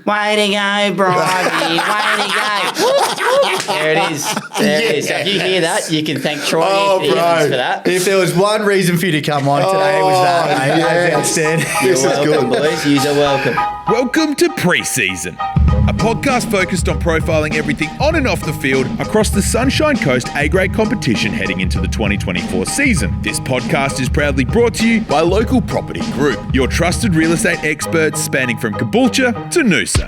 Way to go, Bribey. Way to go. There it is. There it is. So if you hear that, you can thank Troy Evans for that. If there was one reason for you to come on today, it was that, mate. yes. Outstanding. You're welcome, boys. You're welcome. Welcome to Preseason, a podcast focused on profiling everything on and off the field across the Sunshine Coast A-grade competition heading into the 2024 season. This podcast is proudly brought to you by Local Property Group, your trusted real estate experts spanning from Caboolture to Noosa.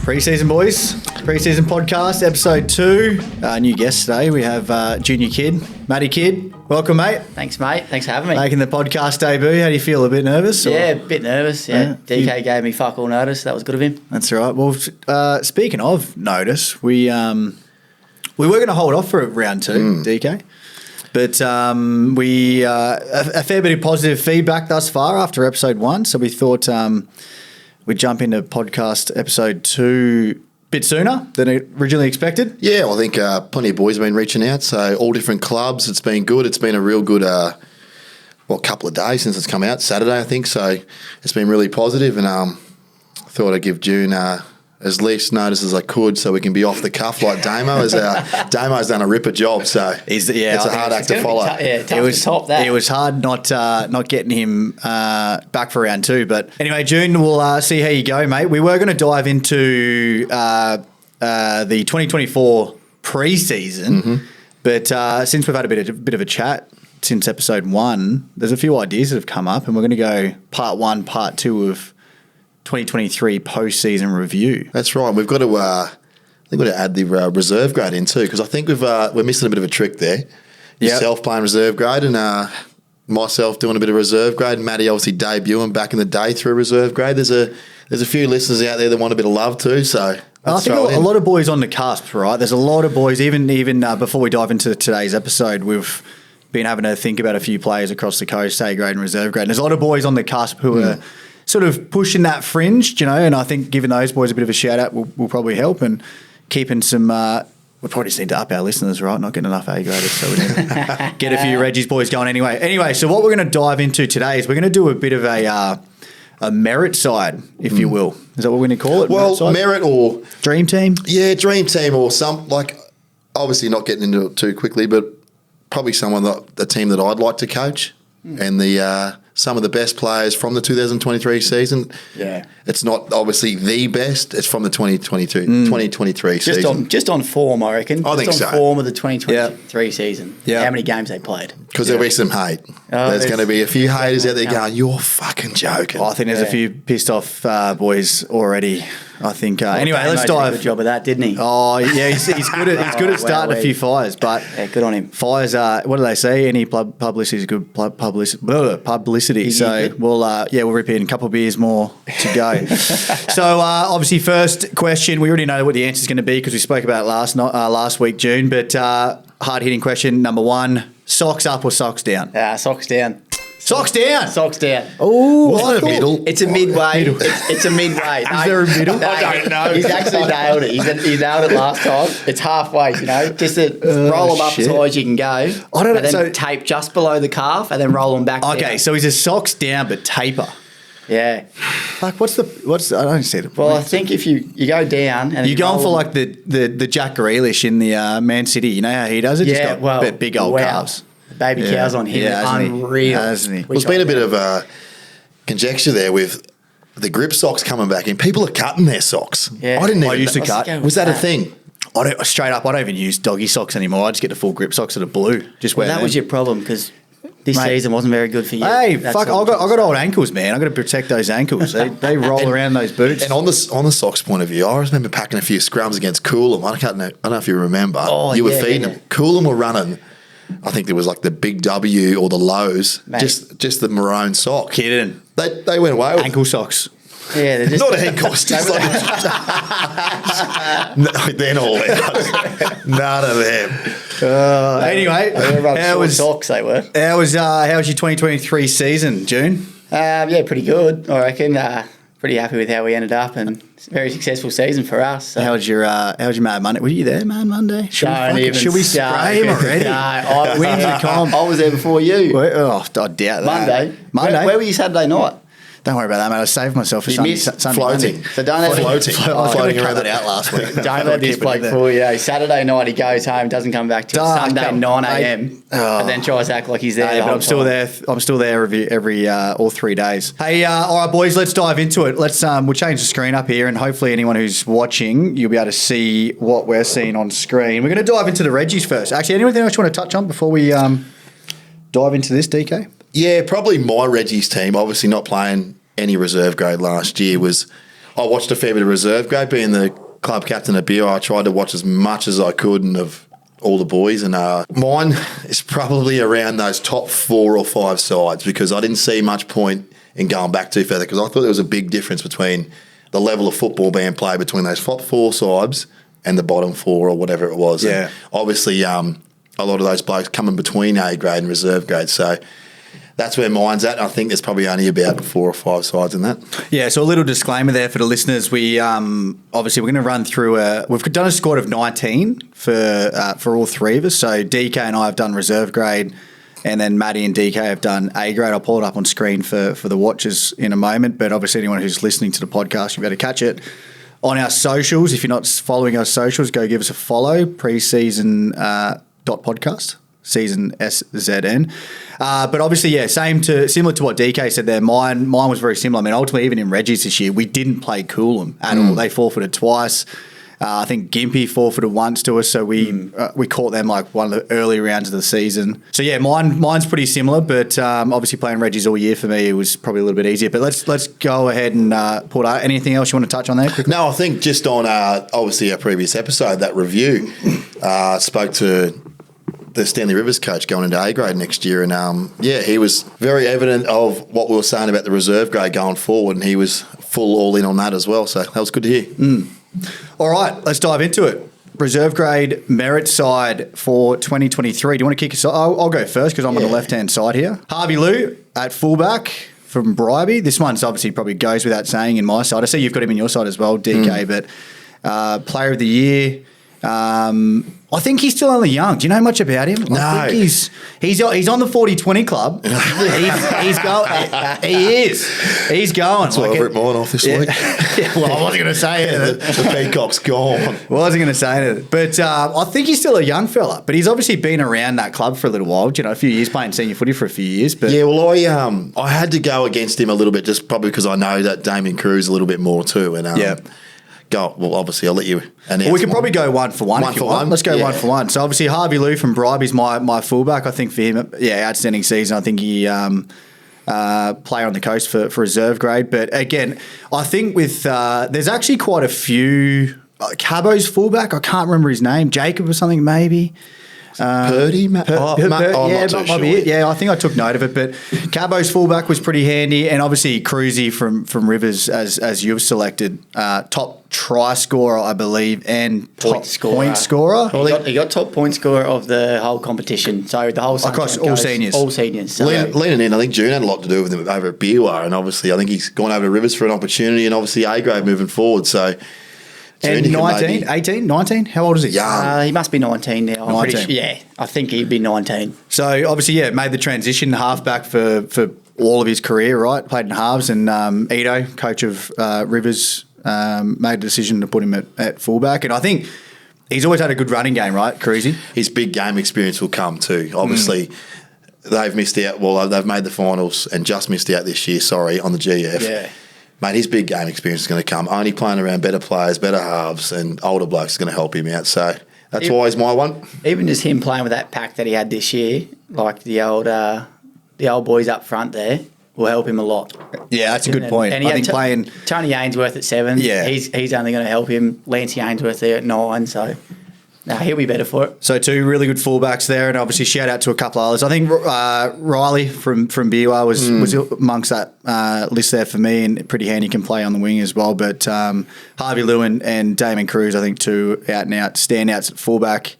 Pre-season, boys. Pre-season podcast, episode 2. New guest today. We have Junior Kid, Matty Kid. Welcome, mate. Thanks, mate. Thanks for having me. Making the podcast debut. How do you feel? A bit nervous? Or? Yeah, a bit nervous. Yeah. DK gave me fuck all notice. That was good of him. That's all right. Well, speaking of notice, we were going to hold off for round 2, DK. But we a fair bit of positive feedback thus far after episode 1. So we thought we'd jump into podcast episode 2 a bit sooner than originally expected. Yeah, well, I think plenty of boys have been reaching out. So all different clubs. It's been good. It's been a real good, couple of days since it's come out. Saturday, I think. So it's been really positive, and I thought I'd give June as least notice as I could, so we can be off the cuff like Damo. Damo's done a ripper job, so it's a hard act to follow. Tough to top that. It was hard not getting him back for round 2. But anyway, June, we'll see how you go, mate. We were going to dive into the 2024 pre-season, but since we've had a bit of a chat since episode 1, there's a few ideas that have come up, and we're going to go part 1, part 2 of 2023 post-season review. That's right. We've got to, I think we've got to add the reserve grade in too, because I think we're missing a bit of a trick there. Yourself playing reserve grade, and myself doing a bit of reserve grade. Matty obviously debuting back in the day through reserve grade. There's a few listeners out there that want a bit of love too. So I think a lot of boys on the cusp, right? There's a lot of boys. Even before we dive into today's episode, we've been having to think about a few players across the coast, A grade and reserve grade. And there's a lot of boys on the cusp who are sort of pushing that fringe, and I think giving those boys a bit of a shout out will probably help, and keeping some. We probably just need to up our listeners, right? Not getting enough A graders, so we need to get a few Reggie's boys going anyway. Anyway, so what we're going to dive into today is we're going to do a bit of a merit side, if you will. Is that what we're going to call it? Well, merit or dream team? Yeah, dream team or some, like, obviously not getting into it too quickly, but probably the team that I'd like to coach, and some of the best players from the 2023 season. Yeah. It's not obviously the best. It's from the 2023 season. Just on form, I reckon. I think so. On form of the 2023 season. Yeah. How many games they played. Because there'll be some hate. There's going to be a few haters out there going, you're fucking joking. I think there's a few pissed off boys already. I think. Anyway, let's Damo's dive. did a good job of that, didn't he? Oh yeah, he's good at starting a few fires. But good on him. Fires are, what do they say? Any publicity is good publicity. So we'll rip in a couple of beers more to go. So obviously, first question. We already know what the answer is going to be because we spoke about it last week, June. But hard hitting question number 1: socks up or socks down? Socks down. Socks down. Socks down. Oh, What's the middle? It's a midway. It's a midway. Is there a middle? I don't know. He's actually nailed it. He nailed it last time. It's halfway, just to roll them up as high as you can go. I don't know. And then tape just below the calf and then roll them back Okay, down. so he's a socks down but taper. Yeah. Like, what's I don't see the point. Well, I think if you go down and you're going for like the Jack Grealish in the Man City. You know how he does it? Yeah, just got big old calves. Baby cows on him. Unreal. Hasn't he? There's been a bit of conjecture there with the grip socks coming back in. People are cutting their socks. Yeah. I used to cut. Was that a thing? I don't even use doggy socks anymore. I just get the full grip socks that are blue. Just wear that them. was your problem because this season wasn't very good for you. Hey, fuck! I got old ankles, man. I got to protect those ankles. They roll around those boots. And on the socks point of view, I remember packing a few scrums against Coolum. I don't know if you remember. You were feeding them. Coolum were running. I think there was like the Big W or the Lows, just the maroon sock. Kidding. They went away with ankle socks. Yeah, they're just not ankles. Just like, no, they're not allowed. None of them. Anyway, how was socks? They were. How was your 2023 season, June? Yeah, pretty good. I reckon. Pretty happy with how we ended up, and it's a very successful season for us. So. How's your Mad Monday? Were you there, Mad Monday? Should we spray him already? No, I When's the comp? I was there before you. I doubt that. Monday. Where were you Saturday night? Don't worry about that, mate. I saved myself for You Sunday. missed Sunday floating. Monday. So don't let Floating. I was going Floating to cut around that the- out last week. Don't let this bloke fool you. Saturday night he goes home, doesn't come back till Dark, Sunday come- 9 a.m. and then tries to act like he's there. Hey, the but whole I'm still time. there. I'm still there every all 3 days. Hey, all right, boys, let's dive into it. We'll change the screen up here, and hopefully anyone who's watching, you'll be able to see what we're seeing on screen. We're going to dive into the Reggies first. Actually, anything else you want to touch on before we dive into this, DK? Yeah, probably my Reggie's team, obviously not playing any reserve grade last year, I watched a fair bit of reserve grade. Being the club captain at BR, I tried to watch as much as I could and of all the boys. And mine is probably around those top 4 or 5 sides because I didn't see much point in going back too further because I thought there was a big difference between the level of football being played between those top 4 sides and the bottom 4 or whatever it was. Yeah. And obviously, a lot of those blokes come in between A grade and reserve grade. So that's where mine's at. I think there's probably only about 4 or 5 sides in that. Yeah, so a little disclaimer there for the listeners. We obviously we're going to run through we've done a squad of 19 for all 3 of us. So DK and I have done reserve grade, and then Maddie and DK have done A grade. I'll pull it up on screen for the watchers in a moment. But obviously, anyone who's listening to the podcast, you better catch it on our socials. If you're not following our socials, go give us a follow. Preseason .podcast. Season SZN. But obviously, yeah, similar to what DK said there. Mine was very similar. I mean, ultimately, even in Reggie's this year, we didn't play Coolum at all. They forfeited twice. I think Gympie forfeited once to us, so we caught them like one of the early rounds of the season. So yeah, mine's pretty similar, but obviously playing Reggie's all year for me, it was probably a little bit easier. But let's go ahead and pull it out. Anything else you want to touch on there quickly? No, I think just on obviously our previous episode, that review, spoke to the Stanley Rivers coach going into A grade next year, and he was very evident of what we were saying about the reserve grade going forward, and he was full all in on that as well. So that was good to hear. All right, let's dive into it. Reserve grade merit side for 2023. Do you want to kick us off? I'll go first because I'm on the left-hand side here. Harvey Lou at fullback from Bribey. This one's obviously probably goes without saying in my side. I see you've got him in your side as well, DK, but player of the year. I think he's still only young. Do you know much about him? No. I think he's on the 40-20 club. he's going. He is. He's going. So I've ripped mine off this week. Well, I wasn't going to say it. The peacock's gone. Wasn't going to say it. But I think he's still a young fella. But he's obviously been around that club for a little while. You know, a few years playing senior footy for a few years. But Yeah, well, I had to go against him a little bit, just probably because I know that Damien Cruz a little bit more too. And well, obviously, I'll let you announce. Well, we can mine. probably go one for one. One if you for want. one? Let's go Yeah. one for one. So obviously Harvey Lou from Bribey's my fullback. I think for him, outstanding season. I think he player on the coast for reserve grade. But again, I think with there's actually quite a few. Cabo's fullback. I can't remember his name. Jacob or something maybe. Purdy? Might be it. Yeah, I think I took note of it. But Cabo's fullback was pretty handy, and obviously Cruzy from Rivers as you've selected, top try scorer, I believe, and top point scorer. He got top point scorer of the whole competition. So the whole Across Sunshine all Coast, seniors. All seniors. So Leaning in, I think June had a lot to do with him over at Beerwah, and obviously I think he's gone over to Rivers for an opportunity, and obviously A grade moving forward. So And June, 19, 18, 19? How old is he? Young. he must be 19 now. I'm pretty 19. sure. Yeah, I think he'd be 19. So obviously, made the transition halfback for all of his career, right? Played in halves, and Edo, coach of Rivers, made a decision to put him at fullback. And I think he's always had a good running game, right, Cruzy? his big game experience will come too. Obviously, they've missed out. Well, they've made the finals and just missed out this year, on the GF. Yeah. Mate, his big game experience is going to come. Only playing around better players, better halves, and older blokes is going to help him out. So that's why he's my one. Even just him playing with that pack that he had this year, like the old boys up front there, will help him a lot. Yeah, that's a good point. And he I had think playing... Tony Ainsworth at 7. Yeah. He's only going to help him. Lancey Ainsworth there at 9. So he'll be better for it. So 2 really good fullbacks there, and obviously shout out to a couple of others. I think Riley from Beerwah was amongst that list there for me, and pretty handy, can play on the wing as well. But Harvey Lewin and Damon Cruz, I think 2 out-and-out standouts at fullback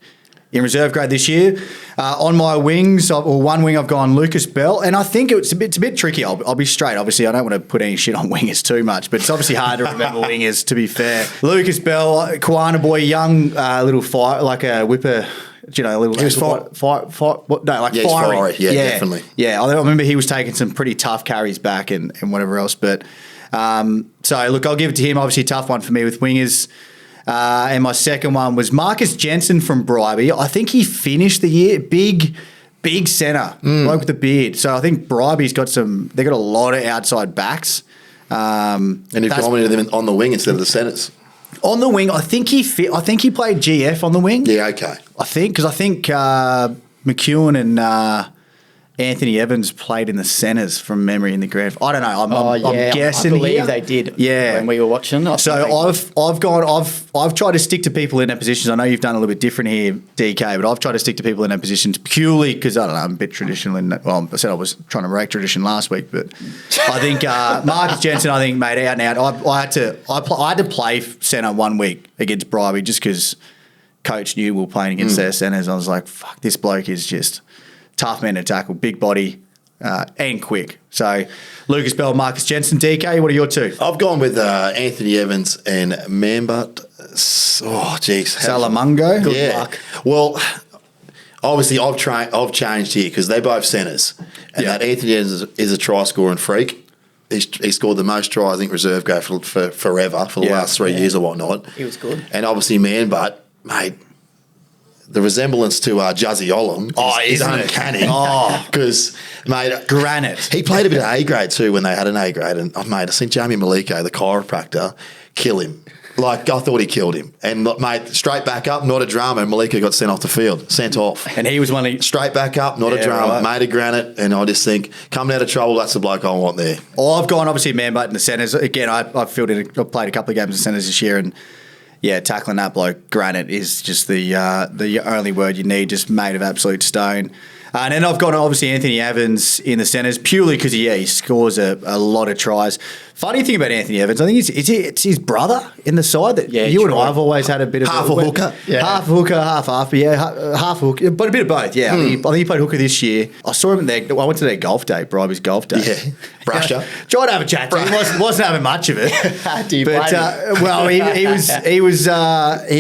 in reserve grade this year. On my wings, one wing I've gone Lucas Bell, and I think it's a bit tricky. I'll be straight. Obviously, I don't want to put any shit on wingers too much, but it's obviously hard to remember wingers, to be fair. Lucas Bell, Kiwana boy, young little fire, like a whipper You know, a little. He was No, like Yeah, he's fiery. fiery. Yeah, definitely. Yeah, I remember he was taking some pretty tough carries back and whatever else. But so look, I'll give it to him. Obviously, a tough one for me with wingers. And my second one was Marcus Jensen from Bribey. I think he finished the year big centre, bloke with the beard. So I think Bribey's got some. They got a lot of outside backs. And you've dominated them on the wing instead of the centres. On the wing, I think he played GF on the wing. Yeah, okay. I think because McEwen and Anthony Evans played in the centres from memory in the grand. I don't know. I'm guessing. I believe here. they did. Yeah, when we were watching. So I've tried to stick to people in that positions. I know you've done a little bit different here, DK, but I've tried to stick to people in that positions purely because I don't know. I'm a bit traditional. I said I was trying to break tradition last week, but I think Marcus Jensen, I think, made out and out. I had to play centre 1 week against Bribey just because coach knew we were playing against their centres. I was like, fuck, this bloke is just tough man to tackle, big body, and quick. So, Lucas Bell, Marcus Jensen, DK, what are your two? I've gone with Anthony Evans and Mambut. Oh, jeez. Salamungo. Good luck. Well, obviously, I've changed here because they're both centres. And that Anthony Evans is a try-scoring freak. He scored the most tries, I think, reserve grade for forever, for the last 3 years or whatnot. He was good. And obviously, Mambut, mate, the resemblance to Juzzy Olam is uncanny. Because, mate, Granite. He played a bit of A grade too when they had an A grade. And, mate, I seen Jamie Maliko, the chiropractor, kill him. Like, I thought he killed him. And, mate, straight back up, not a drama. And Maliko got sent off the field, sent off. And he was one of... Straight back up, not a drama. Right. Made a granite. And I just think, coming out of trouble, that's the bloke I want there. Oh, I've gone, obviously, Mambut in the centres. Again, I've played a couple of games in centres this year, and yeah, tackling that bloke, granite, is just the only word you need, just made of absolute stone. And then I've got, obviously, Anthony Evans in the centres, purely because he scores a lot of tries. Funny thing about Anthony Evans, I think it's his brother in the side that you and I have always had a bit of... Half a hooker. Yeah. Half hooker, half, but half hooker, but a bit of both, yeah. I think he played hooker this year. I saw him there. I went to their golf day, Bribey's golf day. Yeah, brusher. Tried to have a chat to him. Wasn't having much of it. Do you blame him? Well, he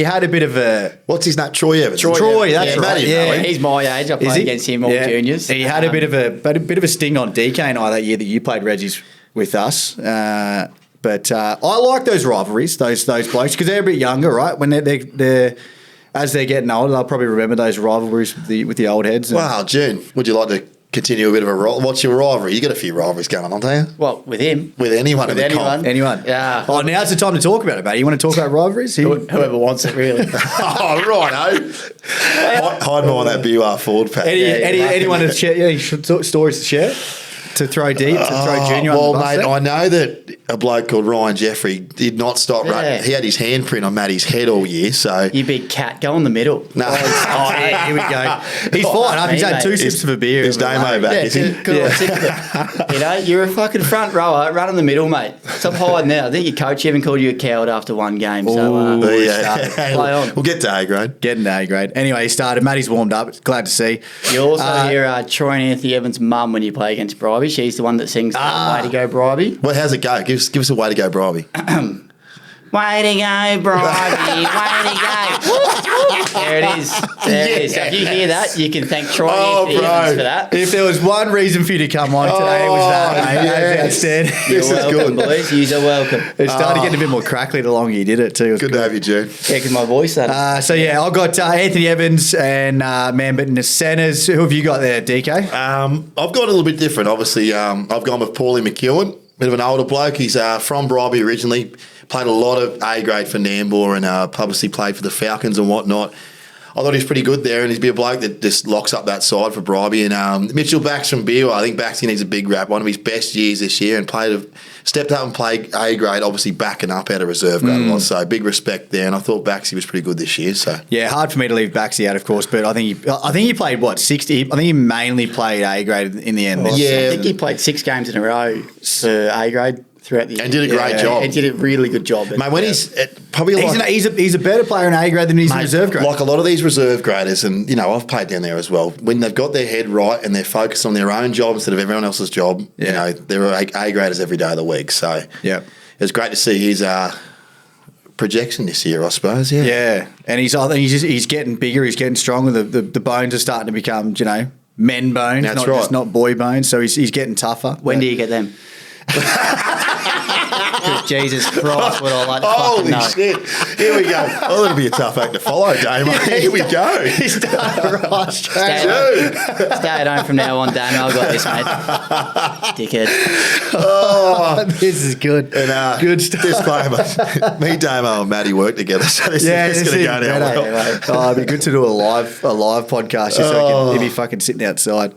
had a bit of a... What's his name? Troy Evans. Troy, that's yeah, right. Yeah. He's my age. I Is played he? against him all juniors. He had a bit of a sting on DK and I that year that you played Reggie's with us. But I like those rivalries, those blokes, because they're a bit younger, right? When they're as they're getting older, they'll probably remember those rivalries with the old heads. Wow, June, would you like to continue a bit of a what's your rivalry? You got a few rivalries going on, don't you? Well, with him. With anyone in the comp. Anyone? Yeah. Oh, now's the time to talk about it, mate. You want to talk about rivalries? Whoever wants it, really. Oh, right, hide more on that BUR forward pack. Anyone to share? Yeah, stories to share? To throw deep, to throw Junior well, on the bus mate, there? I know that a bloke called Ryan Jeffrey did not stop running. He had his handprint on Matty's head all year, so... You big cat, go in the middle. No. Here we go. He's fine up. He's had 2 sips of a beer. His Damo back, is he? You know, you're a fucking front rower. Run in the middle, mate. Stop hiding there. I think your coach even called you a coward after one game. So play on. We'll get to A grade. Getting to A grade. Anyway, he started. Matty's warmed up. Glad to see. You also hear Troy and Anthony Evans' mum when you play against Bribey. She's the one that sings Way to Go, Bribey. Well, how's it go? Give us a way to go, Bribey. Way to go, Bribey. Way to go. There it is. There it is. So if you hear that, you can thank Troy and Anthony Evans for that. If there was one reason for you to come on today, it was that, mate. That was outstanding. This is Welcome, good. boys. You're welcome. It started getting a bit more crackly the longer you did it, too. It was Good to have you, June. Yeah, because my voice that. So, yeah, I've got Anthony Evans and Mambut in the centres. Who have you got there, DK? I've gone a little bit different. Obviously, I've gone with Paulie McEwen, bit of an older bloke. He's from Bribey originally, played a lot of A grade for Nambour and obviously played for the Falcons and whatnot. I thought he was pretty good there, and he's be a bloke that just locks up that side for Bribey. And Mitchell Bax from BUR, I think Baxi needs a big rap. One of his best years this year, and stepped up and played A grade, obviously backing up out of reserve grade. So big respect there, and I thought Baxi was pretty good this year. So yeah, hard for me to leave Baxi out, of course, but I think he played 60. I think he mainly played A grade in the end. Yeah. I think he played 6 games in a row for A grade throughout the year. And did a great job. He did a really good job. mate, when he's probably He's a better player in A grade than he's in reserve grade. Like a lot of these reserve graders, and I've played down there as well. When they've got their head right and they're focused on their own job instead of everyone else's job, they're A graders every day of the week. So yeah, it was great to see he's projection this year, I suppose. Yeah. Yeah, and I think he's getting bigger. He's getting stronger. The bones are starting to become, men bones, That's not right. just not boy bones. So he's getting tougher. When do you get them? Because Jesus Christ, would I like to Holy fucking know. shit. Here we go. Oh, that'll be a tough act to follow, Damo. Here we go. He's done right straight. Stay at home from now on, Dan. I've got this, mate. Dickhead. This is good. And, Good stuff. Disclaimer. Me, Damo, and Matty work together, so this is going to go down well. Oh, it'd be good to do a live podcast just so he'd be fucking sitting outside.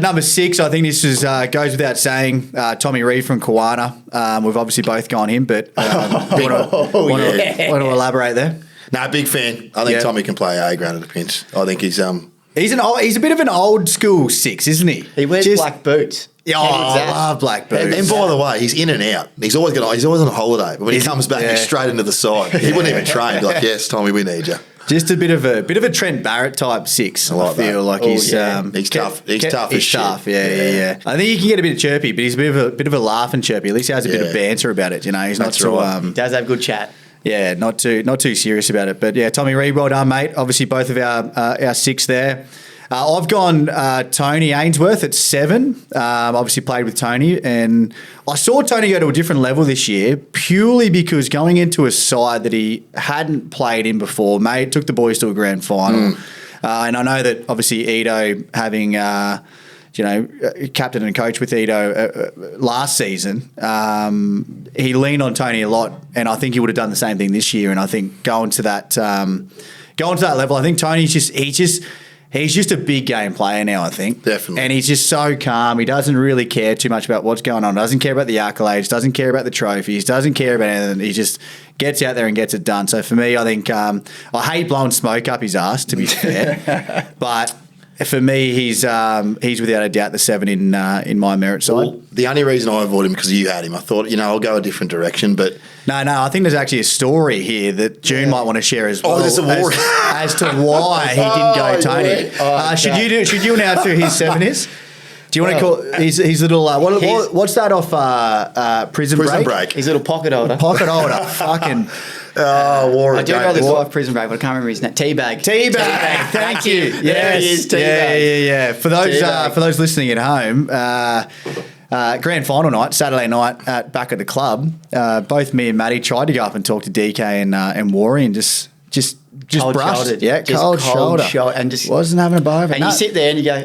Number 6, I think this is goes without saying. Tommy Reid from Kiwana. We've obviously both gone him, but want to elaborate there? No, big fan. I think Tommy can play A grade at a pinch. I think he's He's a bit of an old school 6, isn't he? He wears black boots. Yeah, I love black boots. and by the way, he's in and out. He's always on a holiday, but when he comes back, he's straight into the side. He wouldn't even train. Be like, yes, Tommy, we need you. Just a bit of a Trent Barrett type 6. I feel like he's tough. He's tough as shit. Tough. Yeah. I think he can get a bit chirpy, but he's a bit of a laughing chirpy. At least he has a bit of banter about it. He's not too. He does have good chat. Yeah, not too serious about it. But yeah, Tommy Reid, well done, mate. Obviously, both of our 6 there. I've gone Tony Ainsworth at 7. Obviously played with Tony, and I saw Tony go to a different level this year purely because going into a side that he hadn't played in before, took the boys to a grand final. And I know that obviously Edo having captain and coach with Edo last season, he leaned on Tony a lot, and I think he would have done the same thing this year. And I think going to that level, I think Tony's he's just a big game player now, I think. Definitely. And he's just so calm. He doesn't really care too much about what's going on. Doesn't care about the accolades. Doesn't care about the trophies. Doesn't care about anything. He just gets out there and gets it done. So for me, I think I hate blowing smoke up his ass, to be fair. But for me, he's without a doubt the 7 in my merit side. Well, the only reason I avoid him because you had him. I thought, I'll go a different direction, but No, I think there's actually a story here that June might want to share as well. there's a war. as to why he didn't go Tony. Should you announce who his 7 is? Do you want to call his little what's that off Prison Break? His little pocket holder. Pocket holder. Fucking Warren. I do know this off Prison Break, but I can't remember his name. Teabag. Thank you. There he is, Teabag. Yeah. For those listening at home, grand final night, Saturday night back at the club. Both me and Matty tried to go up and talk to DK and Warren and just Cold brushed. shouldered. Yeah, Just cold cold shoulder. and just wasn't having a bar of it. And No. you sit there and you go,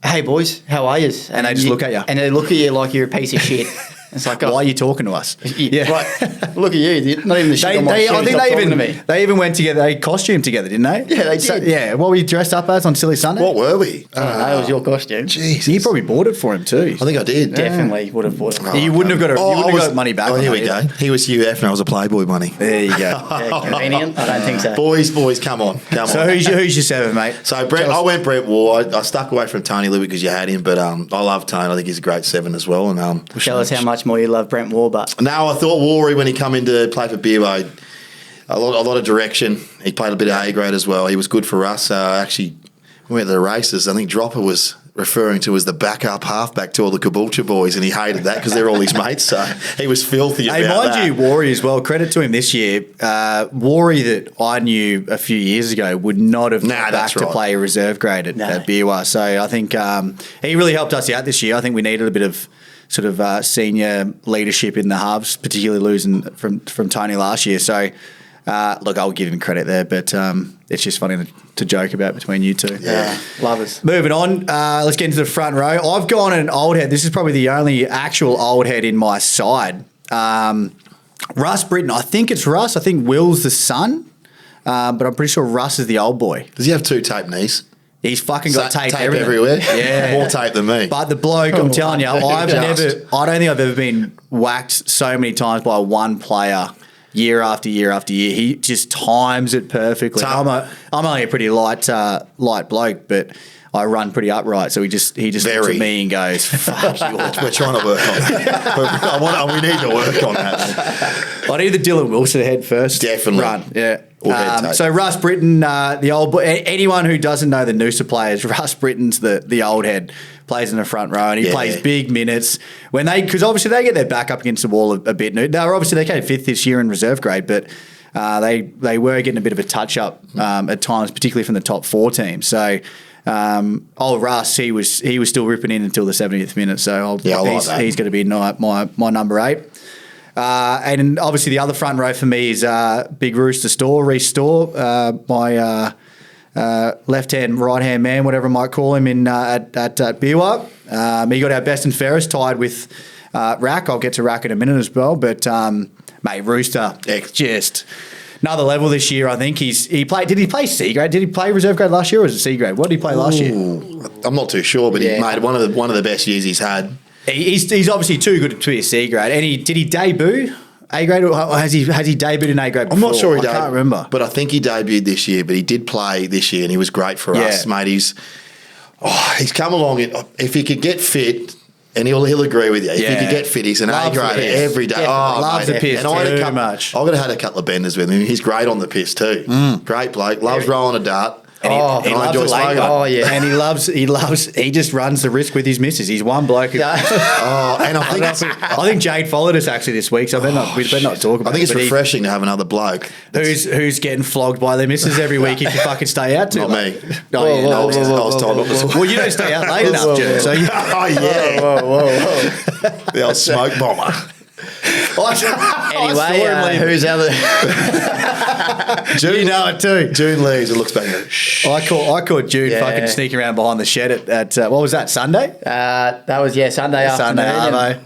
"Hey boys, how are you?" And they just look at you. And they look at you like you're a piece of shit. It's like, Why are you talking to us? Yeah. Right. Look at you. You're not even the shit on my shoe. I think Stop talking to me. they even went together. They costumed together, didn't they? Yeah, they did. Yeah, what were you dressed up as on Silly Sunday? What were we? I don't know, it was your costume. Jesus. You probably bought it for him too. I think I did. Definitely would have bought it. You wouldn't have got money back. Oh, on here that we go. either. He was UF and I was a Playboy money. There you go. Yeah, convenient? I don't think so. Boys, come on. So who's your 7, mate? So Brett, I went Brett Ward. I stuck away from Tony Lee because you had him, but I love Tony. I think he's a great 7 as well. And Tell us how much more you love Brent War, but No, I thought Warry when he come in to play for Beerway, a lot of direction. He played a bit of A grade as well. He was good for us. Actually, we went to the races. I think Dropper was referring to as the backup halfback to all the Caboolture boys, and he hated that because they're all his mates. So he was filthy about that. Hey, mind you, Warry as well. Credit to him this year. Warry that I knew a few years ago would not have gone back to play a reserve grade at Beerway. So I think he really helped us out this year. I think we needed a bit of sort of senior leadership in the halves, particularly losing from Tony last year. So, look, I'll give him credit there, but it's just funny to joke about between you two. yeah, lovers. Moving on, let's get into the front row. I've gone an old head. This is probably the only actual old head in my side. Russ Britton. I think it's Russ. I think Will's the son, but I'm pretty sure Russ is the old boy. Does he have 2 tape knees? He's fucking got tape everywhere. Yeah. More tape than me. But the bloke, I'm telling you, I don't think I've ever been whacked so many times by one player year after year after year. He just times it perfectly. I'm only a pretty light bloke, but I run pretty upright. So he just looks at me and goes, "Fuck you." We're trying to work on that. We need to work on that. I need the Dylan Wilson head first. Definitely. Run, yeah. Head tape. So Russ Britton, the old boy. Anyone who doesn't know the Noosa players, Russ Britton's the old head. Plays in the front row and he plays big minutes because obviously they get their back up against the wall a bit. They came 5th this year in reserve grade, but they were getting a bit of a touch up at times, particularly from the top 4 teams. So old Russ, he was still ripping in until the 70th minute. So he's going to be my number 8. And obviously the other front row for me is Big Rooster Store, Reece Store, my left-hand, right-hand man, whatever I might call him at Beerwah. He got our best and fairest tied with Rack. I'll get to Rack in a minute as well. But, mate, Rooster, just another level this year, I think. Did he play C grade? Did he play reserve grade last year, or was it C grade? What did he play last year? I'm not too sure, but he made one of the best years he's had. He's obviously too good to be a C grade. And did he debut A grade, or has he debuted in A grade before? I'm not sure he I can't remember. But I think he debuted this year, but he did play this year and he was great for us, mate. He's come along. If he could get fit, and he'll agree with you. If he could get fit, he's an A grade every day. Loves the piss too much. I've had a couple of benders with him. He's great on the piss too. Great bloke. Loves rolling a dart. He just runs the risk with his missus. He's one bloke. I think Jade followed us actually this week, so we better not talk about it. I think it's refreshing to have another bloke who's getting flogged by their missus every week if you fucking stay out too. Not me. I was told not to. Well, you don't stay out late enough, Jim. So Whoa. The old smoke bomber. Anyway, who's other? June, you know it too. June leaves and looks back and goes, shh. I caught June fucking sneaking around behind the shed at what was that, Sunday? That was Sunday afternoon.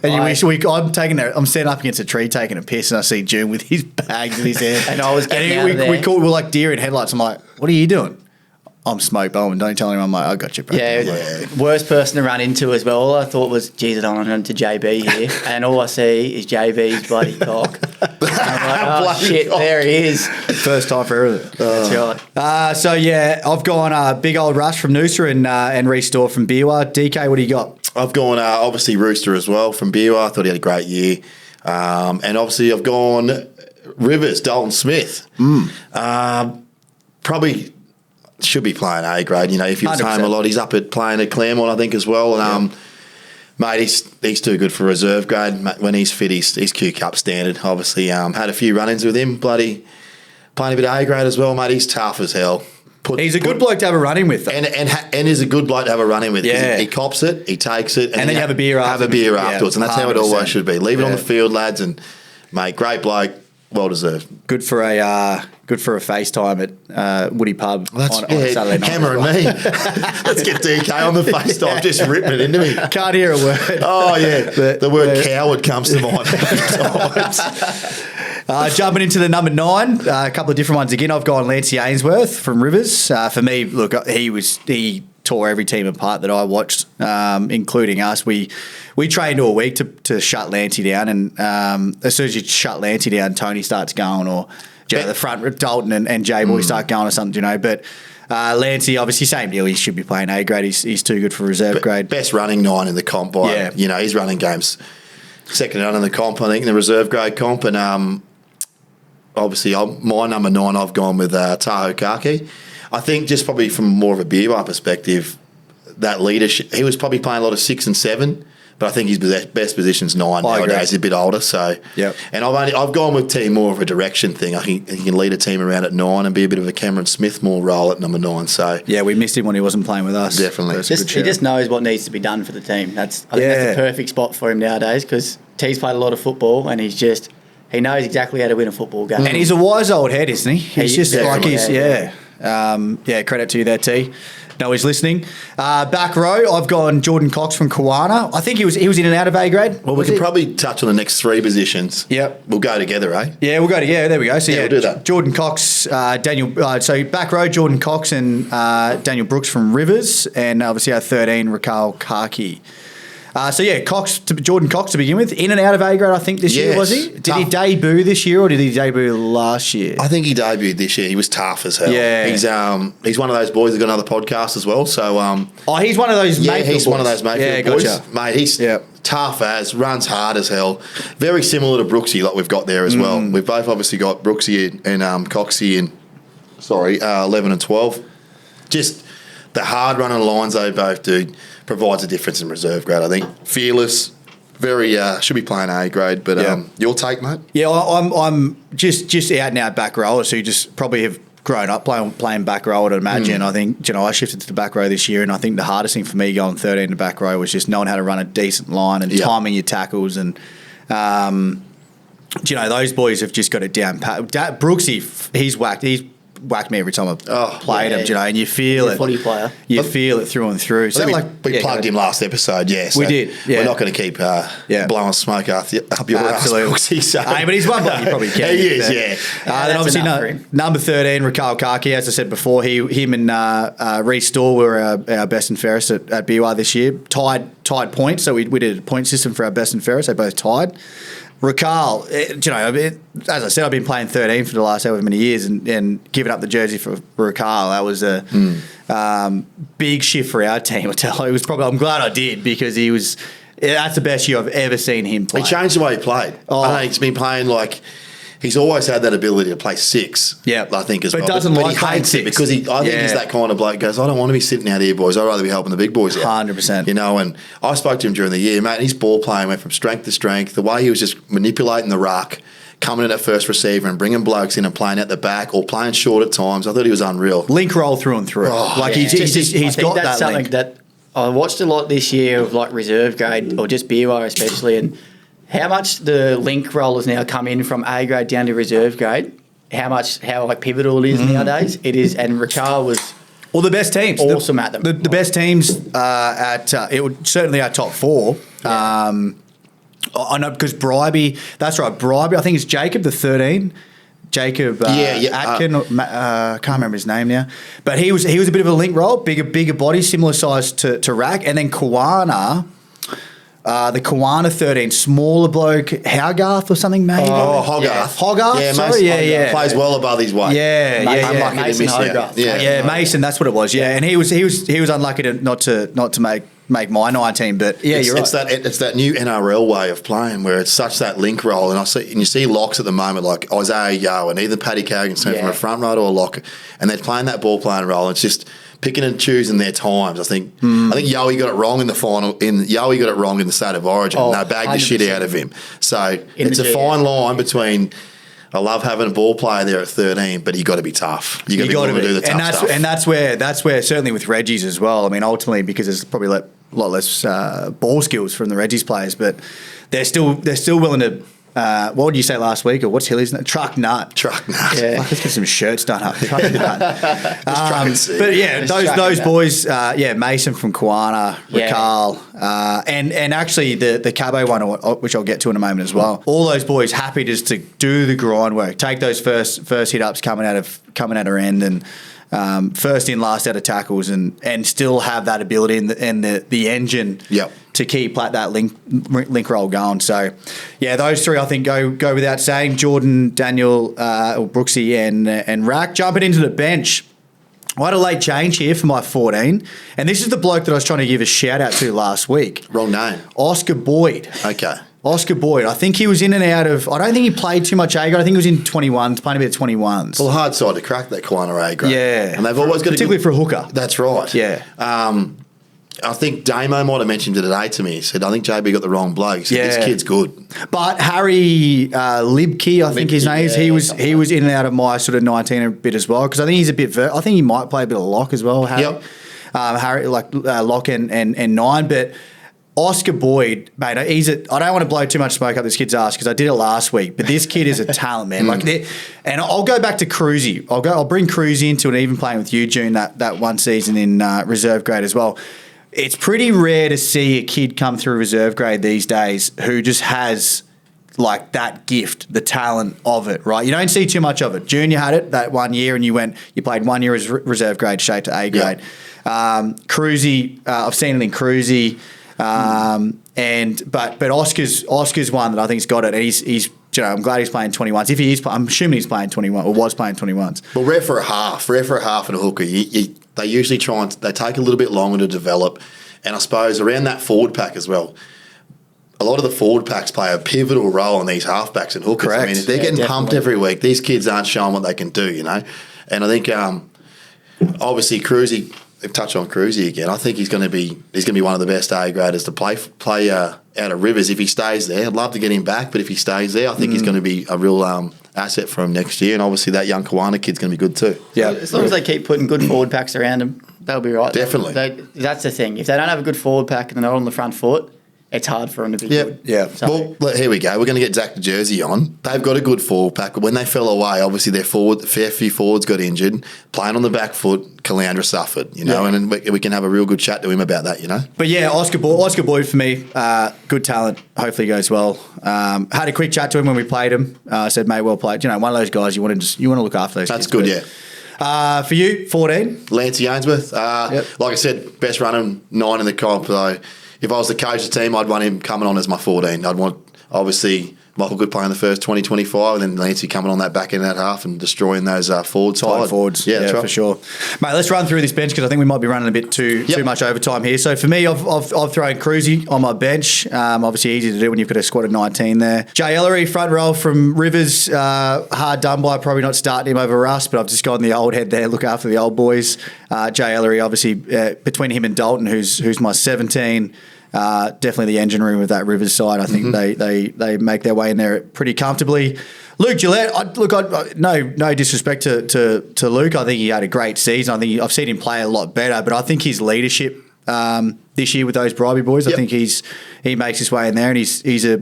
I'm standing up against a tree taking a piss, and I see June with his bags in his hand. And I was getting out of there. We're like deer in headlights. I'm like, what are you doing? I'm Smoke Bowman. Don't tell anyone. I'm like, I got you, bro. Worst person to run into as well. All I thought was, geez, I don't want to run into JB here. And all I see is JB's bloody cock. I'm like, oh, shit, there he is. First time for everything. That's right. I've gone big old Rush from Noosa and Reece Store from Beerwah. DK, what do you got? I've gone, obviously, Rooster as well from Beerwah. I thought he had a great year. And obviously, I've gone Rivers, Dalton Smith. Probably should be playing A grade. You know, if he was 100%. Home a lot, he's up at playing at Claremont, I think, as well. And mate, he's too good for reserve grade. When he's fit, he's Q Cup standard. Obviously, had a few run-ins with him. Bloody playing a bit of A grade as well, mate. He's tough as hell. He's a good bloke to have a run-in with, though. And he's a good bloke to have a run-in with. Yeah. He cops it, he takes it, and then you have a beer afterwards. Have a beer afterwards, and that's 100%. How it always should be. Leave it on the field, lads, and mate, great bloke. Well deserved. Good for a FaceTime at Woody Pub on Saturday night. Hammer and me. Let's get DK on the FaceTime, just ripping it into me. Can't hear a word. Oh yeah, the word coward comes to mind. Jumping into the number 9, a couple of different ones again. I've gone Lancey Ainsworth from Rivers. For me, look, he tore every team apart that I watched, including us. We trained all week to shut Lancey down, and as soon as you shut Lancey down, Tony starts going, or the front Dalton and J-Boy start going or something, you know. But Lancey, obviously, same deal. He should be playing A grade. He's too good for reserve grade. Best running 9 in the comp. He's running games second to none in the comp, I think, in the reserve grade comp. And obviously, my number 9, I've gone with Taho Kaki. I think just probably from more of a Beerwah perspective, that leadership, he was probably playing a lot of 6 and 7, but I think his best position's 9 nowadays. He's a bit older, so. Yep. And I've gone with team more of a direction thing. I think he can lead a team around at 9 and be a bit of a Cameron Smith more role at number 9. So yeah, we missed him when he wasn't playing with us. Definitely. He just knows what needs to be done for the team. I think that's the perfect spot for him nowadays, because T's played a lot of football and he knows exactly how to win a football game. And he's a wise old head, isn't he? He's just like credit to you there, T. No, he's listening. Back row, I've gone Jordan Cox from Kawana. I think he was in and out of A grade. Well, we can probably touch on the next 3 positions. Yep. We'll go together, eh? Yeah, we'll go together. There we go. So we'll do that. Jordan Cox, Daniel. So back row, Jordan Cox and Daniel Brooks from Rivers, and obviously our 13, Raquel Kaki. Jordan Cox to begin with, in and out of A grade, I think, this year, was he? Did he debut this year, or did he debut last year? I think he debuted this year. He was tough as hell. Yeah. He's one of those boys that got another podcast as well. So he's one of those Mayfield boys. One of those Mayfield boys. Mate, he's tough runs hard as hell. Very similar to Brooksy, like we've got there as well. We've both obviously got Brooksy and Coxie in 11 and 12. Just the hard running lines they both do provides a difference in reserve grade, I think. Fearless, very should be playing A grade. But your take, mate? Yeah, I'm just out and out back rower, so you just probably have grown up playing back row, I'd imagine. I think, I shifted to the back row this year, and I think the hardest thing for me going 13 to back row was just knowing how to run a decent line and timing your tackles. And, those boys have just got it down. Brooksy, he's whacked me every time I played him, and you feel it. Footy player. You feel it through and through. So we plugged him last episode, so we did. Yeah. We're not going to keep blowing smoke up your ass, Brooksy. So. But he's one bloke you probably can. He is, yeah. Then obviously number 13, Raquel Kaki, as I said before, him and Reece Storr were our best and fairest at BYU this year. Tied points, so we did a point system for our best and fairest. They both tied. Raquel, as I said, I've been playing 13 for the last however many years, and giving up the jersey for Raquel, that was a big shift for our team. I'm glad I did, because that's the best year I've ever seen him play. He changed the way he played. I know he's been playing he's always had that ability to play six. Yeah, I think as well. But he hates it because I think he's that kind of bloke. Goes, I don't want to be sitting out here, boys. I'd rather be helping the big boys out. 100%. And I spoke to him during the year, mate. And his ball playing went from strength to strength. The way he was just manipulating the ruck, coming in at first receiver and bringing blokes in and playing at the back or playing short at times. I thought he was unreal. Link roll through and through. He's got that something link. That I watched a lot this year of reserve grade or just BYU especially, and how much the link roll has now come in from A grade down to reserve grade. How pivotal it is nowadays. It is, and Raquel was the best teams. Awesome at them. The best teams it would certainly our top four. I know because Bribey. That's right, Bribey. I think it's Jacob the 13. Jacob Atkin. I can't remember his name now, but he was a bit of a link roll, bigger body, similar size to Rack, and then Kawana. The Kawana 13, smaller bloke, Hogarth or something maybe. Oh, Hogarth. Hogarth. Yeah, sorry, Hogarth plays well above his weight. Yeah. Mason Hogarth. Mason. That's what it was. Yeah, and he was unlucky to not to make my 19. But you're right. It's that new NRL way of playing where it's such that link roll, and you see locks at the moment like Isaiah Yeo and either Paddy Carrigan from a front row or a lock, and they're playing that ball playing role. It's just picking and choosing their times. I think Yowie got it wrong in the final. Yowie got it wrong in the State of Origin. And they bagged 100%. The shit out of him. So it's a fine line between. I love having a ball player there at 13, but you got to be tough. You got to be able to do the tough stuff. And that's where certainly with Reggie's as well. I mean, ultimately because there's probably a lot less ball skills from the Reggie's players, but they're still willing to. What would you say last week? Or what's Hilly's name? Truck nut. Yeah. Let's get some shirts done up. Truck nut. But those boys, Mason from Kawana, Raquel, and actually the Cabo one, which I'll get to in a moment as well. All those boys happy just to do the grind work, take those first hit ups coming out her end, and first in, last out of tackles, and still have that ability and the engine. Yep. To keep that link roll going. So, those three I think go without saying. Jordan, Daniel, or Brooksy, and Rack. Jumping into the bench. I had a late change here for my 14, and this is the bloke that I was trying to give a shout out to last week. Wrong name. Oscar Boyd. Okay. Oscar Boyd. I think he was in and out of. I don't think he played too much A grade. I think he was in 21s, playing a bit of 21s. Well, hard side to crack that Kawana A grade. Yeah, and they've always got particularly for a hooker. That's right. Yeah. I think Damo might have mentioned it today to me. He said, I think JB got the wrong bloke. He said, this kid's good. But Harry Libke, I think his name is, he was in and out of my sort of 19 a bit as well, because I think he's a bit, I think he might play a bit of lock as well, Harry. Yep. Harry, lock and 9, but Oscar Boyd, mate, I don't want to blow too much smoke up this kid's ass because I did it last week, but this kid is a talent, man. And I'll go back to Cruzy. I'll bring Cruzy into it, even playing with you, June, that one season in reserve grade as well. It's pretty rare to see a kid come through reserve grade these days who just has that gift, the talent of it, right? You don't see too much of it. Junior had it that 1 year, and you played 1 year as reserve grade straight to A grade. Cruzy, I've seen it in Cruzy, but Oscar's one that I think's got it. And he's I'm glad he's playing 21s. If he is, I'm assuming he's playing 21 or was playing 21s. Well, rare for a half and a hooker. They usually they take a little bit longer to develop, and I suppose around that forward pack as well. A lot of the forward packs play a pivotal role in these halfbacks and hookers. Correct. I mean, they're getting pumped every week. These kids aren't showing what they can do, And I think obviously Cruzy, touch on Cruzy again. I think he's going to be one of the best A graders to play out of Rivers if he stays there. I'd love to get him back, but if he stays there, I think he's going to be a real asset for him next year. And obviously that young Kawana kid's going to be good too. Yeah. As long as they keep putting good forward packs around them, they'll be right. Definitely. That's the thing. If they don't have a good forward pack and they're not on the front foot, it's hard for them to be good. Yeah. So, Well, look, here we go. We're going to get Zach Jersey on. They've got a good forward pack, but when they fell away, obviously their fair few forwards got injured. Playing on the back foot, Caloundra suffered, and then we can have a real good chat to him about that, But yeah, Oscar Boyd for me, good talent. Hopefully goes well. Had a quick chat to him when we played him. Said, mate, well played. One of those guys you want to look after those. That's kids, good, yeah. For you, 14. Lancey Ainsworth, like I said, best running 9 in the comp. So if I was the coach of the team, I'd want him coming on as my 14. I'd want, obviously, Michael Good playing the first 20-25, and then Lancey coming on that back end of that half and destroying those forward side. Forwards. Yeah, that's right. for sure. Mate, let's run through this bench because I think we might be running a bit too much overtime here. So for me, I've thrown Cruzy on my bench. Obviously easy to do when you've got a squad of 19 there. Jay Ellery, front row from Rivers, hard done by, probably not starting him over Russ, but I've just gone the old head there, look after the old boys. Jay Ellery, obviously, between him and Dalton, who's my 17. Definitely the engine room of that Rivers side. I think they make their way in there pretty comfortably. Luke Gillette, no disrespect to Luke. I think he had a great season. I think I've seen him play a lot better, but I think his leadership this year with those Bribey boys, I think he makes his way in there, and he's a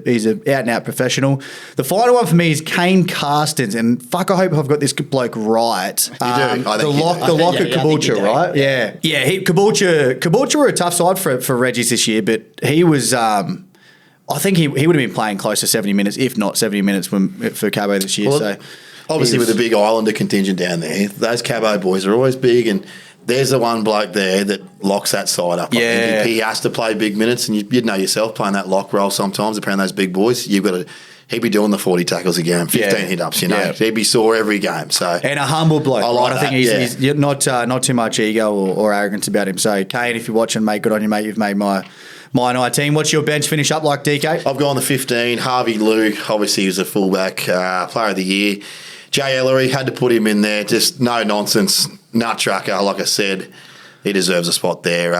out and out professional. The final one for me is Kane Carstens, and fuck, I hope I've got this bloke right. You do. I think the lock at Caboolture, right? Yeah. Caboolture were a tough side for Reggie's this year, but he was. I think he would have been playing close to 70 minutes, if not 70 minutes for Cabo this year. Well, so obviously with the big Islander contingent down there, those Cabo boys are always big, and there's the one bloke there that locks that side up. Yeah. He has to play big minutes, and you'd know yourself playing that lock role sometimes, around those big boys, you've got to... He'd be doing the 40 tackles a game, 15 hit-ups, Yeah. He'd be sore every game. So and a humble bloke. I like right? I think that, he's not too much ego or arrogance about him. So, Kane, if you're watching, mate, good on you, mate. You've made my 19. What's your bench finish up like, DK? I've gone the 15. Harvey Lou, obviously, he was a fullback, player of the year. Jay Ellery, had to put him in there. Just no nonsense, nut trucker, like I said. He deserves a spot there.